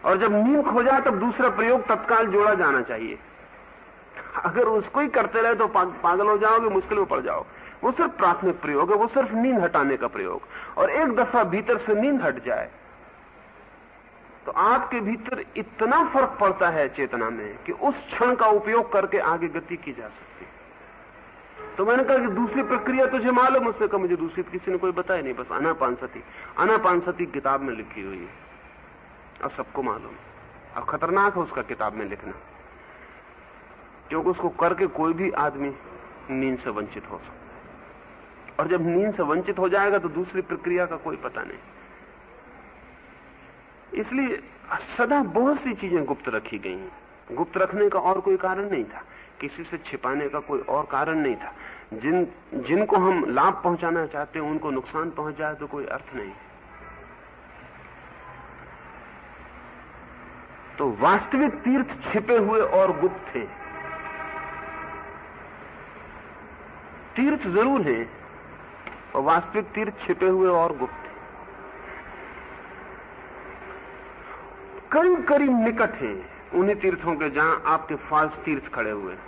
और जब नींद खो जाए तब दूसरा प्रयोग तत्काल जोड़ा जाना चाहिए। अगर उसको ही करते रहे तो पागल हो जाओगे, मुश्किल में पड़ जाओगे। वो सिर्फ प्राथमिक प्रयोग है, वो सिर्फ नींद हटाने का प्रयोग। और एक दफा भीतर से नींद हट जाए तो आपके भीतर इतना फर्क पड़ता है चेतना में कि उस क्षण का उपयोग करके आगे गति की जा सकती है। तो मैंने कहा कि दूसरी प्रक्रिया तुझे मालूम? उसने कहा मुझे दूसरी किसी ने कोई बताया नहीं, बस आनापान सती। आनापान सती किताब में लिखी हुई है और सबको मालूम है, और खतरनाक है उसका किताब में लिखना, क्योंकि उसको करके कोई भी आदमी नींद से वंचित हो सकता है, और जब नींद से वंचित हो जाएगा तो दूसरी प्रक्रिया का कोई पता नहीं। इसलिए सदा बहुत सी चीजें गुप्त रखी गई हैं। गुप्त रखने का और कोई कारण नहीं था, किसी से छिपाने का कोई और कारण नहीं था। जिनको हम लाभ पहुंचाना चाहते हैं उनको नुकसान पहुंच जाए तो कोई अर्थ नहीं। तो वास्तविक तीर्थ छिपे हुए और गुप्त थे। तीर्थ जरूर है और वास्तविक तीर्थ छिपे हुए और गुप्त। करीब करीब निकट हैं उन्हीं तीर्थों के जहां आपके फाल्स तीर्थ खड़े हुए हैं।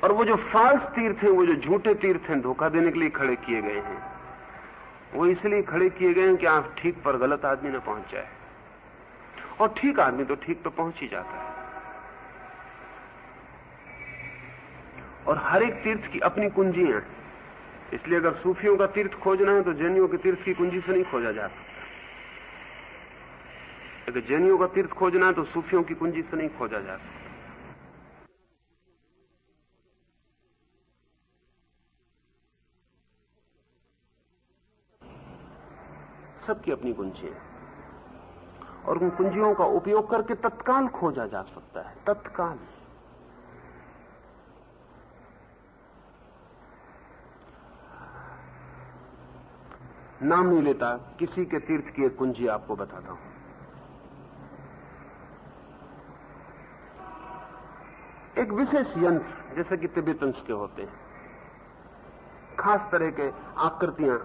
और वो जो फाल्स तीर्थ हैं, वो जो झूठे तीर्थ हैं, धोखा देने के लिए खड़े किए गए हैं, वो इसलिए खड़े किए गए हैं कि आप ठीक पर गलत आदमी न पहुंच जाए, और ठीक आदमी तो ठीक पर पहुंच ही जाता है। और हर एक तीर्थ की अपनी कुंजियां हैं। इसलिए अगर सूफियों का तीर्थ खोजना है तो जैनियों के तीर्थ की कुंजी से नहीं खोजा जा सकता। अगर जैनियों का तीर्थ खोजना है तो सूफियों की कुंजी से नहीं खोजा जा सकता। सबकी अपनी कुंजी है, और उन कुंजियों का उपयोग करके तत्काल खोजा जा सकता है। तत्काल नाम नहीं लेता, किसी के तीर्थ की एक कुंजी आपको बताता हूं। एक विशेष यंत्र जैसे कि तिब्बतन्स के होते हैं, खास तरह के आकृतियां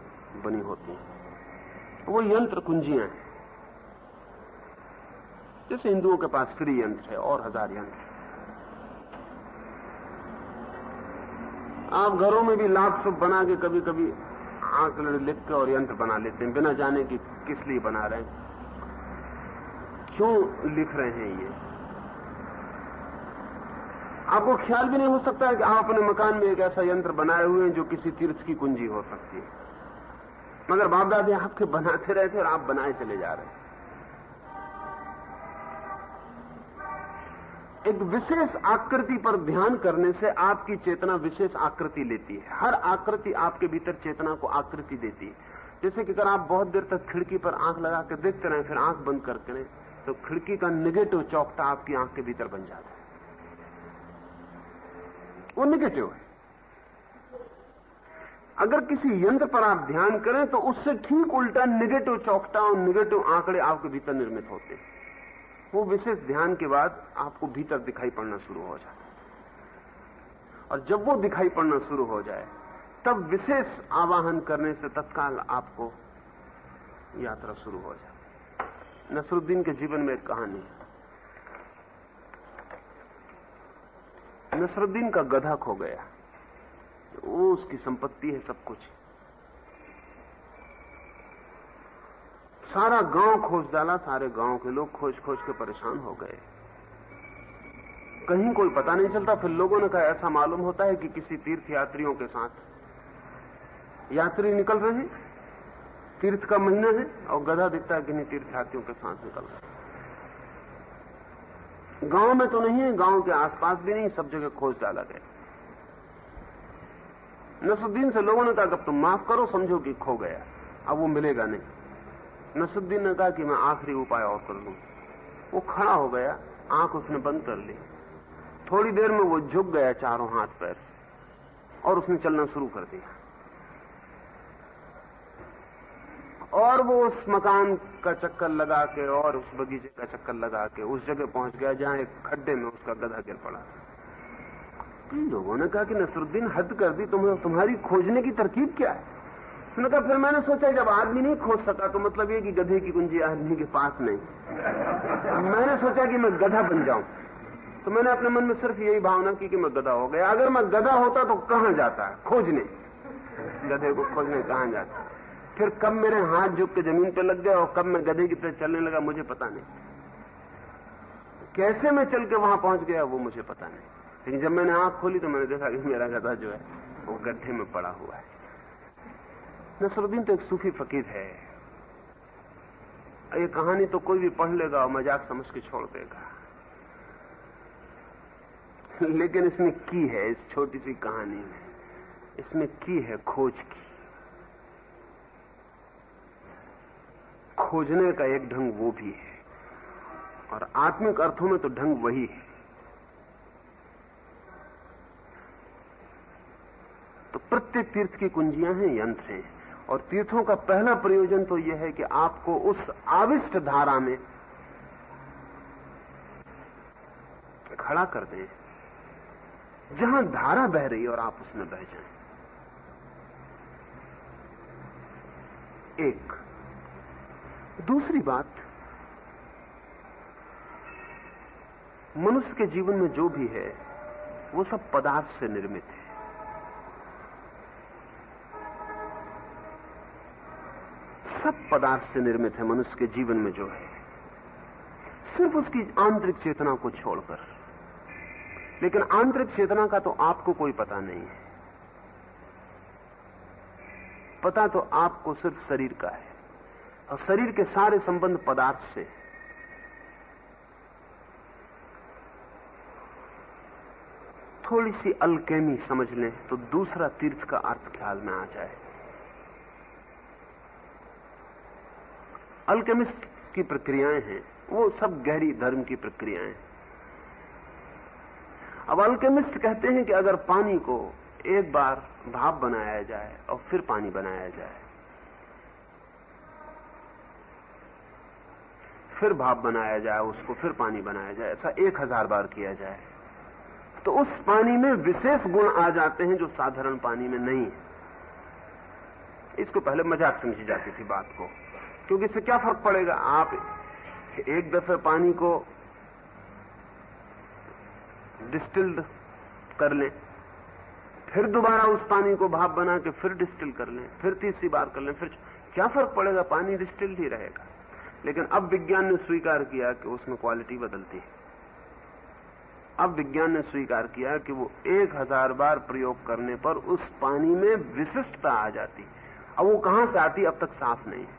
बनी होती हैं, वो यंत्र कुंजियां हैं। जैसे हिंदुओं के पास श्री यंत्र है और 1000 यंत्र। आप घरों में भी लाभ शुभ बना के कभी कभी आंख लिख के और यंत्र बना लेते हैं, बिना जाने कि किस लिए बना रहे हैं, क्यों लिख रहे हैं। ये आपको ख्याल भी नहीं हो सकता है कि आप अपने मकान में एक ऐसा यंत्र बनाए हुए हैं जो किसी तीर्थ की कुंजी हो सकती है, मगर बाप दादी आपके बनाते रहे थे और आप बनाए चले जा रहे हैं। एक विशेष आकृति पर ध्यान करने से आपकी चेतना विशेष आकृति लेती है। हर आकृति आपके भीतर चेतना को आकृति देती है। जैसे कि अगर आप बहुत देर तक खिड़की पर आंख लगा के देखते रहे, फिर आंख बंद करके रहे, तो खिड़की का निगेटिव चौकटा आपकी आंख के भीतर बन जाता है। वो निगेटिव है। अगर किसी यंत्र पर आप ध्यान करें तो उससे ठीक उल्टा निगेटिव चौकटा और निगेटिव आंकड़े आपके भीतर निर्मित होते हैं। वो विशेष ध्यान के बाद आपको भीतर दिखाई पड़ना शुरू हो जाता है, और जब वो दिखाई पड़ना शुरू हो जाए तब विशेष आवाहन करने से तत्काल आपको यात्रा शुरू हो जाए। नसरुद्दीन के जीवन में एक कहानी है। नसरुद्दीन का गधा खो गया, वो उसकी संपत्ति है, सब कुछ। सारा गांव खोज डाला, सारे गांव के लोग खोज खोज के परेशान हो गए, कहीं कोई पता नहीं चलता। फिर लोगों ने कहा ऐसा मालूम होता है कि किसी तीर्थ यात्रियों के साथ यात्री निकल रहे हैं, तीर्थ का महीना है और गधा दिखता है कि नहीं तीर्थ यात्रियों के साथ निकल रहे हैं। गांव में तो नहीं है, गांव के आसपास भी नहीं, सब जगह खोज डाला गया। नसरुद्दीन से लोगों ने कहा अब तुम माफ करो, समझो कि खो गया, अब वो मिलेगा नहीं। नसरुद्दीन ने कहा कि मैं आखिरी उपाय और कर लूं। वो खड़ा हो गया, आंख उसने बंद कर ली। थोड़ी देर में वो झुक गया चारों हाथ पैर से, और उसने चलना शुरू कर दिया। और वो उस मकान का चक्कर लगा के और उस बगीचे का चक्कर लगा के उस जगह पहुंच गया जहां एक खड्डे में उसका गधा गिर पड़ा। लोगों ने कहा कि नसरुद्दीन हद कर दी, तुम्हारी खोजने की तरकीब क्या है? उसने कहा फिर मैंने सोचा जब आदमी नहीं खोज सका तो मतलब ये कि गधे की कुंजी आदमी के पास नहीं, मैंने सोचा कि मैं गधा बन जाऊं। तो मैंने अपने मन में सिर्फ यही भावना की कि मैं गधा हो गया। अगर मैं गधा होता तो कहां जाता खोजने, गधे को खोजने कहां जाता? फिर कब मेरे हाथ झुक के जमीन पे लग गए और कब मैं गधे की तरह चलने लगा मुझे पता नहीं। कैसे मैं चल के वहां पहुंच गया वो मुझे पता नहीं। लेकिन जब मैंने आंख खोली तो मैंने देखा कि मेरा गधा जो है वो गड्ढे में पड़ा हुआ है। नसरुद्दीन तो एक सूफी फकीर है। ये कहानी तो कोई भी पढ़ लेगा और मजाक समझ के छोड़ देगा, लेकिन इसने की है, इस छोटी सी कहानी में इसमें की है खोज की। खोजने का एक ढंग वो भी है, और आत्मिक अर्थों में तो ढंग वही है। तो प्रत्येक तीर्थ की कुंजियां हैं, यंत्र हैं, और तीर्थों का पहला प्रयोजन तो यह है कि आपको उस आविष्ट धारा में खड़ा कर दें जहां धारा बह रही और आप उसमें बह जाएं। एक दूसरी बात, मनुष्य के जीवन में जो भी है वो सब पदार्थ से निर्मित है। सब पदार्थ से निर्मित है मनुष्य के जीवन में जो है, सिर्फ उसकी आंतरिक चेतना को छोड़कर। लेकिन आंतरिक चेतना का तो आपको कोई पता नहीं है, पता तो आपको सिर्फ शरीर का है, और शरीर के सारे संबंध पदार्थ से। थोड़ी सी अलकेमी समझ लें तो दूसरा तीर्थ का अर्थ ख्याल में आ जाए। अल्केमिस्ट की प्रक्रियाएं हैं, वो सब गहरी धर्म की प्रक्रियाएं हैं। अब अल्केमिस्ट कहते हैं कि अगर पानी को एक बार भाप बनाया जाए और फिर पानी बनाया जाए, फिर भाप बनाया जाए उसको, फिर पानी बनाया जाए, ऐसा 1000 बार किया जाए, तो उस पानी में विशेष गुण आ जाते हैं जो साधारण पानी में नहीं है। इसको पहले मजाक समझी जाती थी बात को, क्योंकि इससे क्या फर्क पड़ेगा, आप एक दफे पानी को डिस्टिल्ड कर लें, फिर दोबारा उस पानी को भाप बना के फिर डिस्टिल कर लें, फिर तीसरी बार कर लें, फिर क्या फर्क पड़ेगा, पानी डिस्टिल्ड ही रहेगा। लेकिन अब विज्ञान ने स्वीकार किया कि उसमें क्वालिटी बदलती है। अब विज्ञान ने स्वीकार किया कि वो 1000 बार प्रयोग करने पर उस पानी में विशिष्टता आ जाती। अब वो कहां से आती अब तक साफ नहीं है,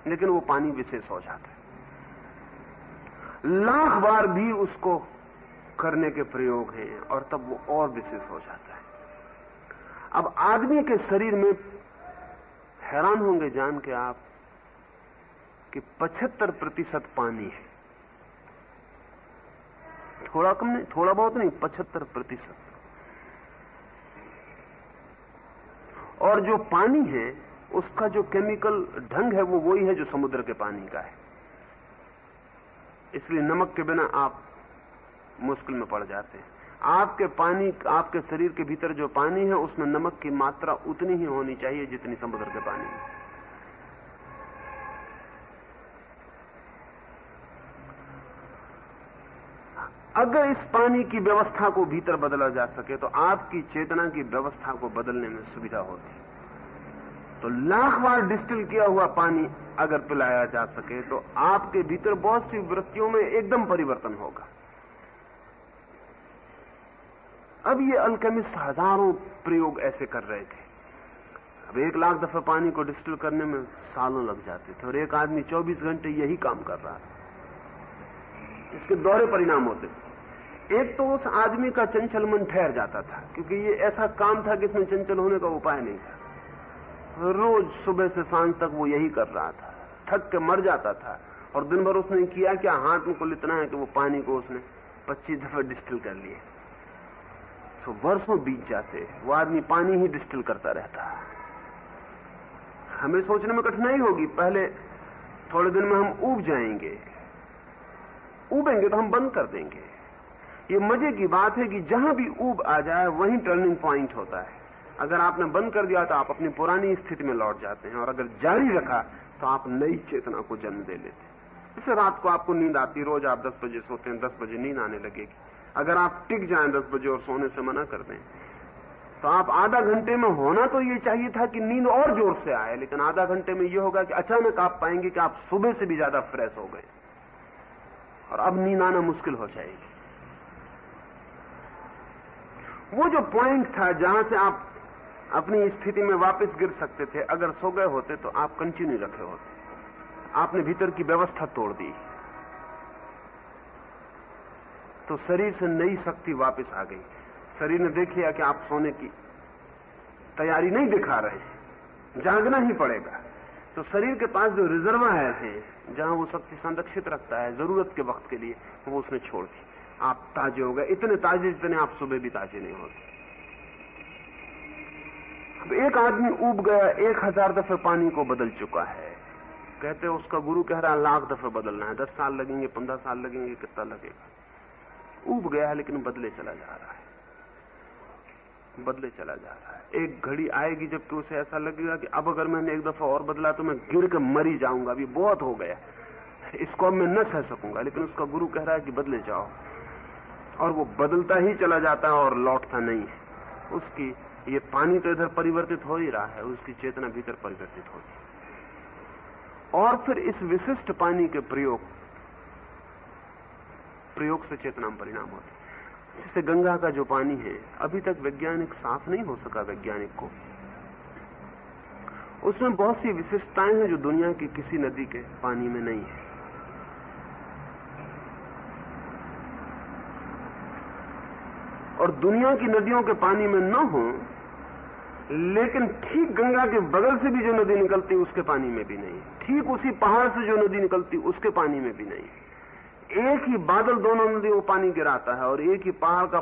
लेकिन वो पानी विशेष हो जाता है। लाख बार भी उसको करने के प्रयोग हैं और तब वो और विशेष हो जाता है। अब आदमी के शरीर में हैरान होंगे जान के आप कि 75% पानी है। थोड़ा कम नहीं, थोड़ा बहुत नहीं, 75%। और जो पानी है उसका जो केमिकल ढंग है वो वही है जो समुद्र के पानी का है। इसलिए नमक के बिना आप मुश्किल में पड़ जाते हैं। आपके पानी, आपके शरीर के भीतर जो पानी है उसमें नमक की मात्रा उतनी ही होनी चाहिए जितनी समुद्र के पानी में। अगर इस पानी की व्यवस्था को भीतर बदला जा सके तो आपकी चेतना की व्यवस्था को बदलने में सुविधा होती। तो लाख बार डिस्टिल किया हुआ पानी अगर पिलाया जा सके तो आपके भीतर बहुत सी वृत्तियों में एकदम परिवर्तन होगा। अब ये अल्केमिस्ट हजारों प्रयोग ऐसे कर रहे थे। अब 1 लाख दफे पानी को डिस्टिल करने में सालों लग जाते थे और एक आदमी 24 घंटे यही काम कर रहा था। इसके दोहरे परिणाम होते थे। एक तो उस आदमी का चंचल मन ठहर जाता था, क्योंकि ये ऐसा काम था कि इसमें चंचल होने का उपाय नहीं था। रोज सुबह से सांझ तक वो यही कर रहा था, थक के मर जाता था। और दिन भर उसने किया क्या, हाथ में कुल इतना है कि वो पानी को उसने 25 दफे डिस्टिल कर लिए। तो वर्षों बीत जाते, वो आदमी पानी ही डिस्टिल करता रहता। हमें सोचने में कठिनाई होगी, पहले थोड़े दिन में हम ऊब जाएंगे, ऊबेंगे तो हम बंद कर देंगे। ये मजे की बात है कि जहां भी ऊब आ जाए वहीं टर्निंग पॉइंट होता है। अगर आपने बंद कर दिया तो आप अपनी पुरानी स्थिति में लौट जाते हैं, और अगर जारी रखा तो आप नई चेतना को जन्म दे लेते हैं। इससे रात को आपको नींद आती, रोज आप 10 बजे सोते हैं, 10 बजे नींद आने लगेगी। अगर आप टिक जाएं 10 बजे और सोने से मना कर दें तो आप आधा घंटे में, होना तो ये चाहिए था कि नींद और जोर से आए, लेकिन आधा घंटे में ये होगा कि अचानक आप पाएंगे कि आप सुबह से भी ज्यादा फ्रेश हो गए और अब नींद आना मुश्किल हो जाएगी। वो जो पॉइंट था जहां से आप अपनी स्थिति में वापस गिर सकते थे, अगर सो गए होते तो आप कंटिन्यू रखे होते। आपने भीतर की व्यवस्था तोड़ दी, तो शरीर से नई शक्ति वापस आ गई। शरीर ने देख लिया कि आप सोने की तैयारी नहीं दिखा रहे हैं, जागना ही पड़ेगा। तो शरीर के पास जो रिजर्वायर है, जहां वो शक्ति संरक्षित रखता है जरूरत के वक्त के लिए, वो उसने छोड़ दी। आप ताजे हो गए, इतने ताजे जितने आप सुबह भी ताजे नहीं होते। अब एक आदमी ऊब गया, 1000 दफे पानी को बदल चुका है। कहते उसका गुरु कह रहा है लाख दफे बदलना है, 10 साल लगेंगे, 15 साल लगेंगे, कितना लगेगा। ऊब गया है लेकिन बदले चला जा रहा है, बदले चला जा रहा है। एक घड़ी आएगी जबकि उसे ऐसा लगेगा कि अब अगर मैंने एक दफा और बदला तो मैं गिर के मर ही जाऊंगा, अभी बहुत हो गया, इसको अब मैं न सह सकूंगा। लेकिन उसका गुरु कह रहा है कि बदले जाओ, और वो बदलता ही चला जाता है और लौटता नहीं है। उसकी ये पानी तो इधर परिवर्तित हो ही रहा है, उसकी चेतना भीतर परिवर्तित होती है। और फिर इस विशिष्ट पानी के प्रयोग से चेतना में परिणाम होते हैं। जैसे गंगा का जो पानी है, अभी तक वैज्ञानिक साफ नहीं हो सका वैज्ञानिक को, उसमें बहुत सी विशिष्टताएं हैं जो दुनिया की किसी नदी के पानी में नहीं है। और दुनिया की नदियों के पानी में न हो लेकिन ठीक गंगा के बगल से भी जो नदी निकलती उसके पानी में भी नहीं, ठीक उसी पहाड़ से जो नदी निकलती उसके पानी में भी नहीं। एक ही बादल दोनों नदियों को पानी गिराता है और एक ही पहाड़ का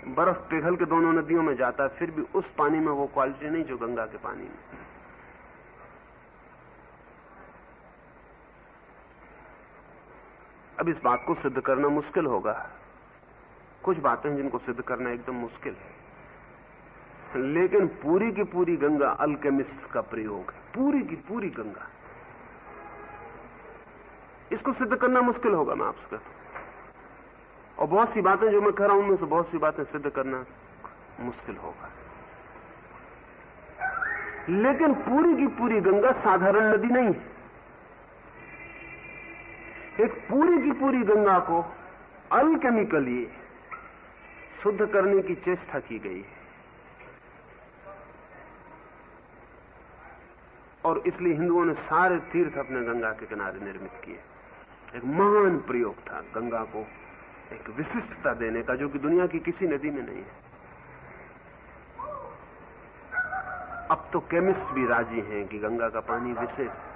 बर्फ पिघल के दोनों नदियों में जाता है, फिर भी उस पानी में वो क्वालिटी नहीं जो गंगा के पानी में। अब इस बात को सिद्ध करना मुश्किल होगा। कुछ बातें हैं जिनको सिद्ध करना एकदम मुश्किल है, लेकिन पूरी की पूरी गंगा अल्केमिस्ट का प्रयोग है, पूरी की पूरी गंगा। इसको सिद्ध करना मुश्किल होगा, मैं आपसे कहता हूं। और बहुत सी बातें जो मैं कह रहा हूं उनमें से बहुत सी बातें सिद्ध करना मुश्किल होगा, लेकिन पूरी की पूरी गंगा साधारण नदी नहीं है। एक पूरी की पूरी गंगा को अल्केमिकली शुद्ध करने की चेष्टा की गई है, और इसलिए हिंदुओं ने सारे तीर्थ अपने गंगा के किनारे निर्मित किए। एक महान प्रयोग था गंगा को एक विशिष्टता देने का, जो कि दुनिया की किसी नदी में नहीं है। अब तो केमिस्ट भी राजी हैं कि गंगा का पानी विशेष है।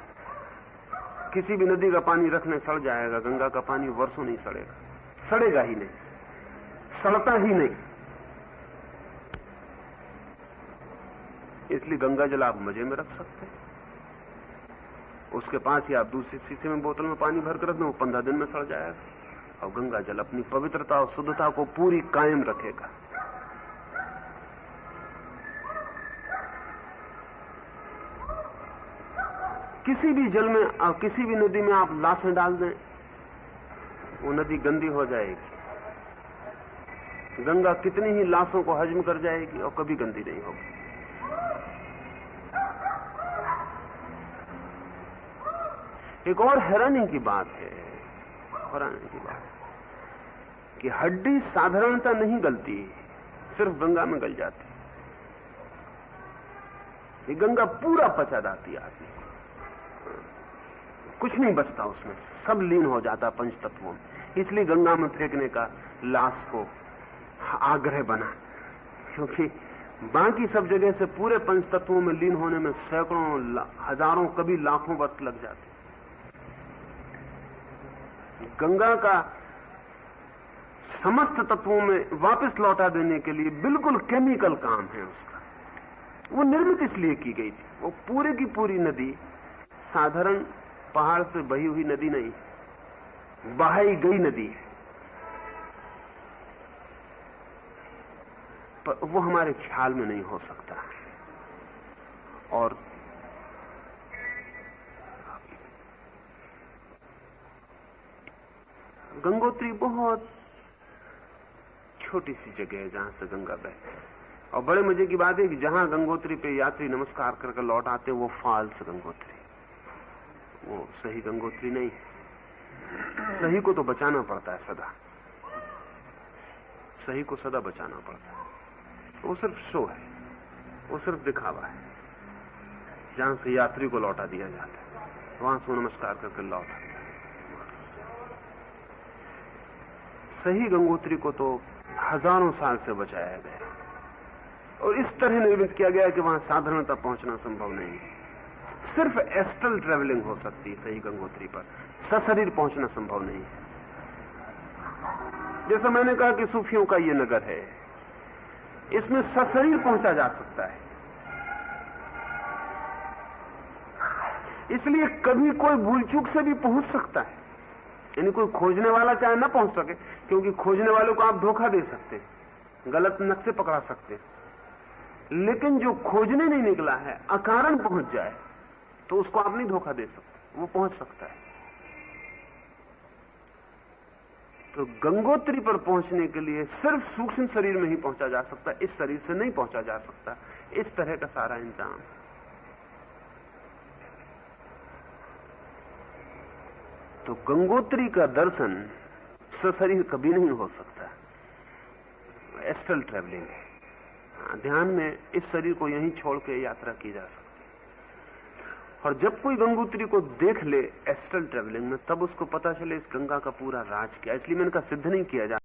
किसी भी नदी का पानी रखने सड़ जाएगा, गंगा का पानी वर्षों नहीं सड़ेगा, सड़ेगा ही नहीं, सड़ता ही नहीं। इसलिए गंगा जल आप मजे में रख सकते हैं। उसके पास ही आप दूसरी शीशे में बोतल में पानी भर कर रख दें, वो 15 दिन में सड़ जाएगा, और गंगा जल अपनी पवित्रता और शुद्धता को पूरी कायम रखेगा। किसी भी जल में और किसी भी नदी में आप लाशें डाल दें, वो नदी गंदी हो जाएगी। गंगा कितनी ही लाशों को हजम कर जाएगी और कभी गंदी नहीं होगी। एक और हैरानी की बात है, कि हड्डी साधारणता नहीं गलती, सिर्फ गंगा में गल जाती। ये गंगा पूरा पचा जाती आदमी, कुछ नहीं बचता उसमें, सब लीन हो जाता पंच तत्वों में। इसलिए गंगा में फेंकने का लाश को आग्रह बना, क्योंकि बाकी सब जगह से पूरे पंच तत्वों में लीन होने में सैकड़ों, हजारों, कभी लाखों वर्ष लग जाते। गंगा का समस्त तत्वों में वापस लौटा देने के लिए बिल्कुल केमिकल काम है उसका। वो निर्मित इसलिए की गई थी। वो पूरी की पूरी नदी साधारण पहाड़ से बही हुई नदी नहीं, बहाई गई नदी है, पर वो हमारे ख्याल में नहीं हो सकता। और गंगोत्री बहुत छोटी सी जगह है जहां से गंगा बहती है, और बड़े मजे की बात है कि जहां गंगोत्री पे यात्री नमस्कार करके लौट आते हैं वो फाल्स गंगोत्री, वो सही गंगोत्री नहीं है। सही को तो बचाना पड़ता है सदा, सही को सदा बचाना पड़ता है। वो सिर्फ शो है, वो सिर्फ दिखावा है। जहां से यात्री को लौटा दिया जाता है वहां से नमस्कार करके लौट आता है। सही गंगोत्री को तो हजारों साल से बचाया गया, और इस तरह निर्मित किया गया कि वहां साधारणता पहुंचना संभव नहीं है। सिर्फ एस्ट्रल ट्रेवलिंग हो सकती है सही गंगोत्री पर, सशरीर पहुंचना संभव नहीं है। जैसा मैंने कहा कि सूफियों का ये नगर है, इसमें सशरीर पहुंचा जा सकता है। इसलिए कभी कोई भूल चूक से भी पहुंच सकता है, यानी कोई खोजने वाला चाहे ना पहुंच सके, क्योंकि खोजने वालों को आप धोखा दे सकते हैं, गलत नक्शे पकड़ा सकते हैं, लेकिन जो खोजने नहीं निकला है अकारण पहुंच जाए तो उसको आप नहीं धोखा दे सकते, वो पहुंच सकता है। तो गंगोत्री पर पहुंचने के लिए सिर्फ सूक्ष्म शरीर में ही पहुंचा जा सकता है, इस शरीर से नहीं पहुंचा जा सकता। इस तरह का सारा इंतजाम है। तो गंगोत्री का दर्शन सशरीर कभी नहीं हो सकता, एस्ट्रल ट्रेवलिंग है। ध्यान में इस शरीर को यहीं छोड़ के यात्रा की जा सकती है। और जब कोई गंगोत्री को देख ले एस्ट्रल ट्रेवलिंग में, तब उसको पता चले इस गंगा का पूरा राज क्या। इसलिए मैंने कहा सिद्ध नहीं किया जा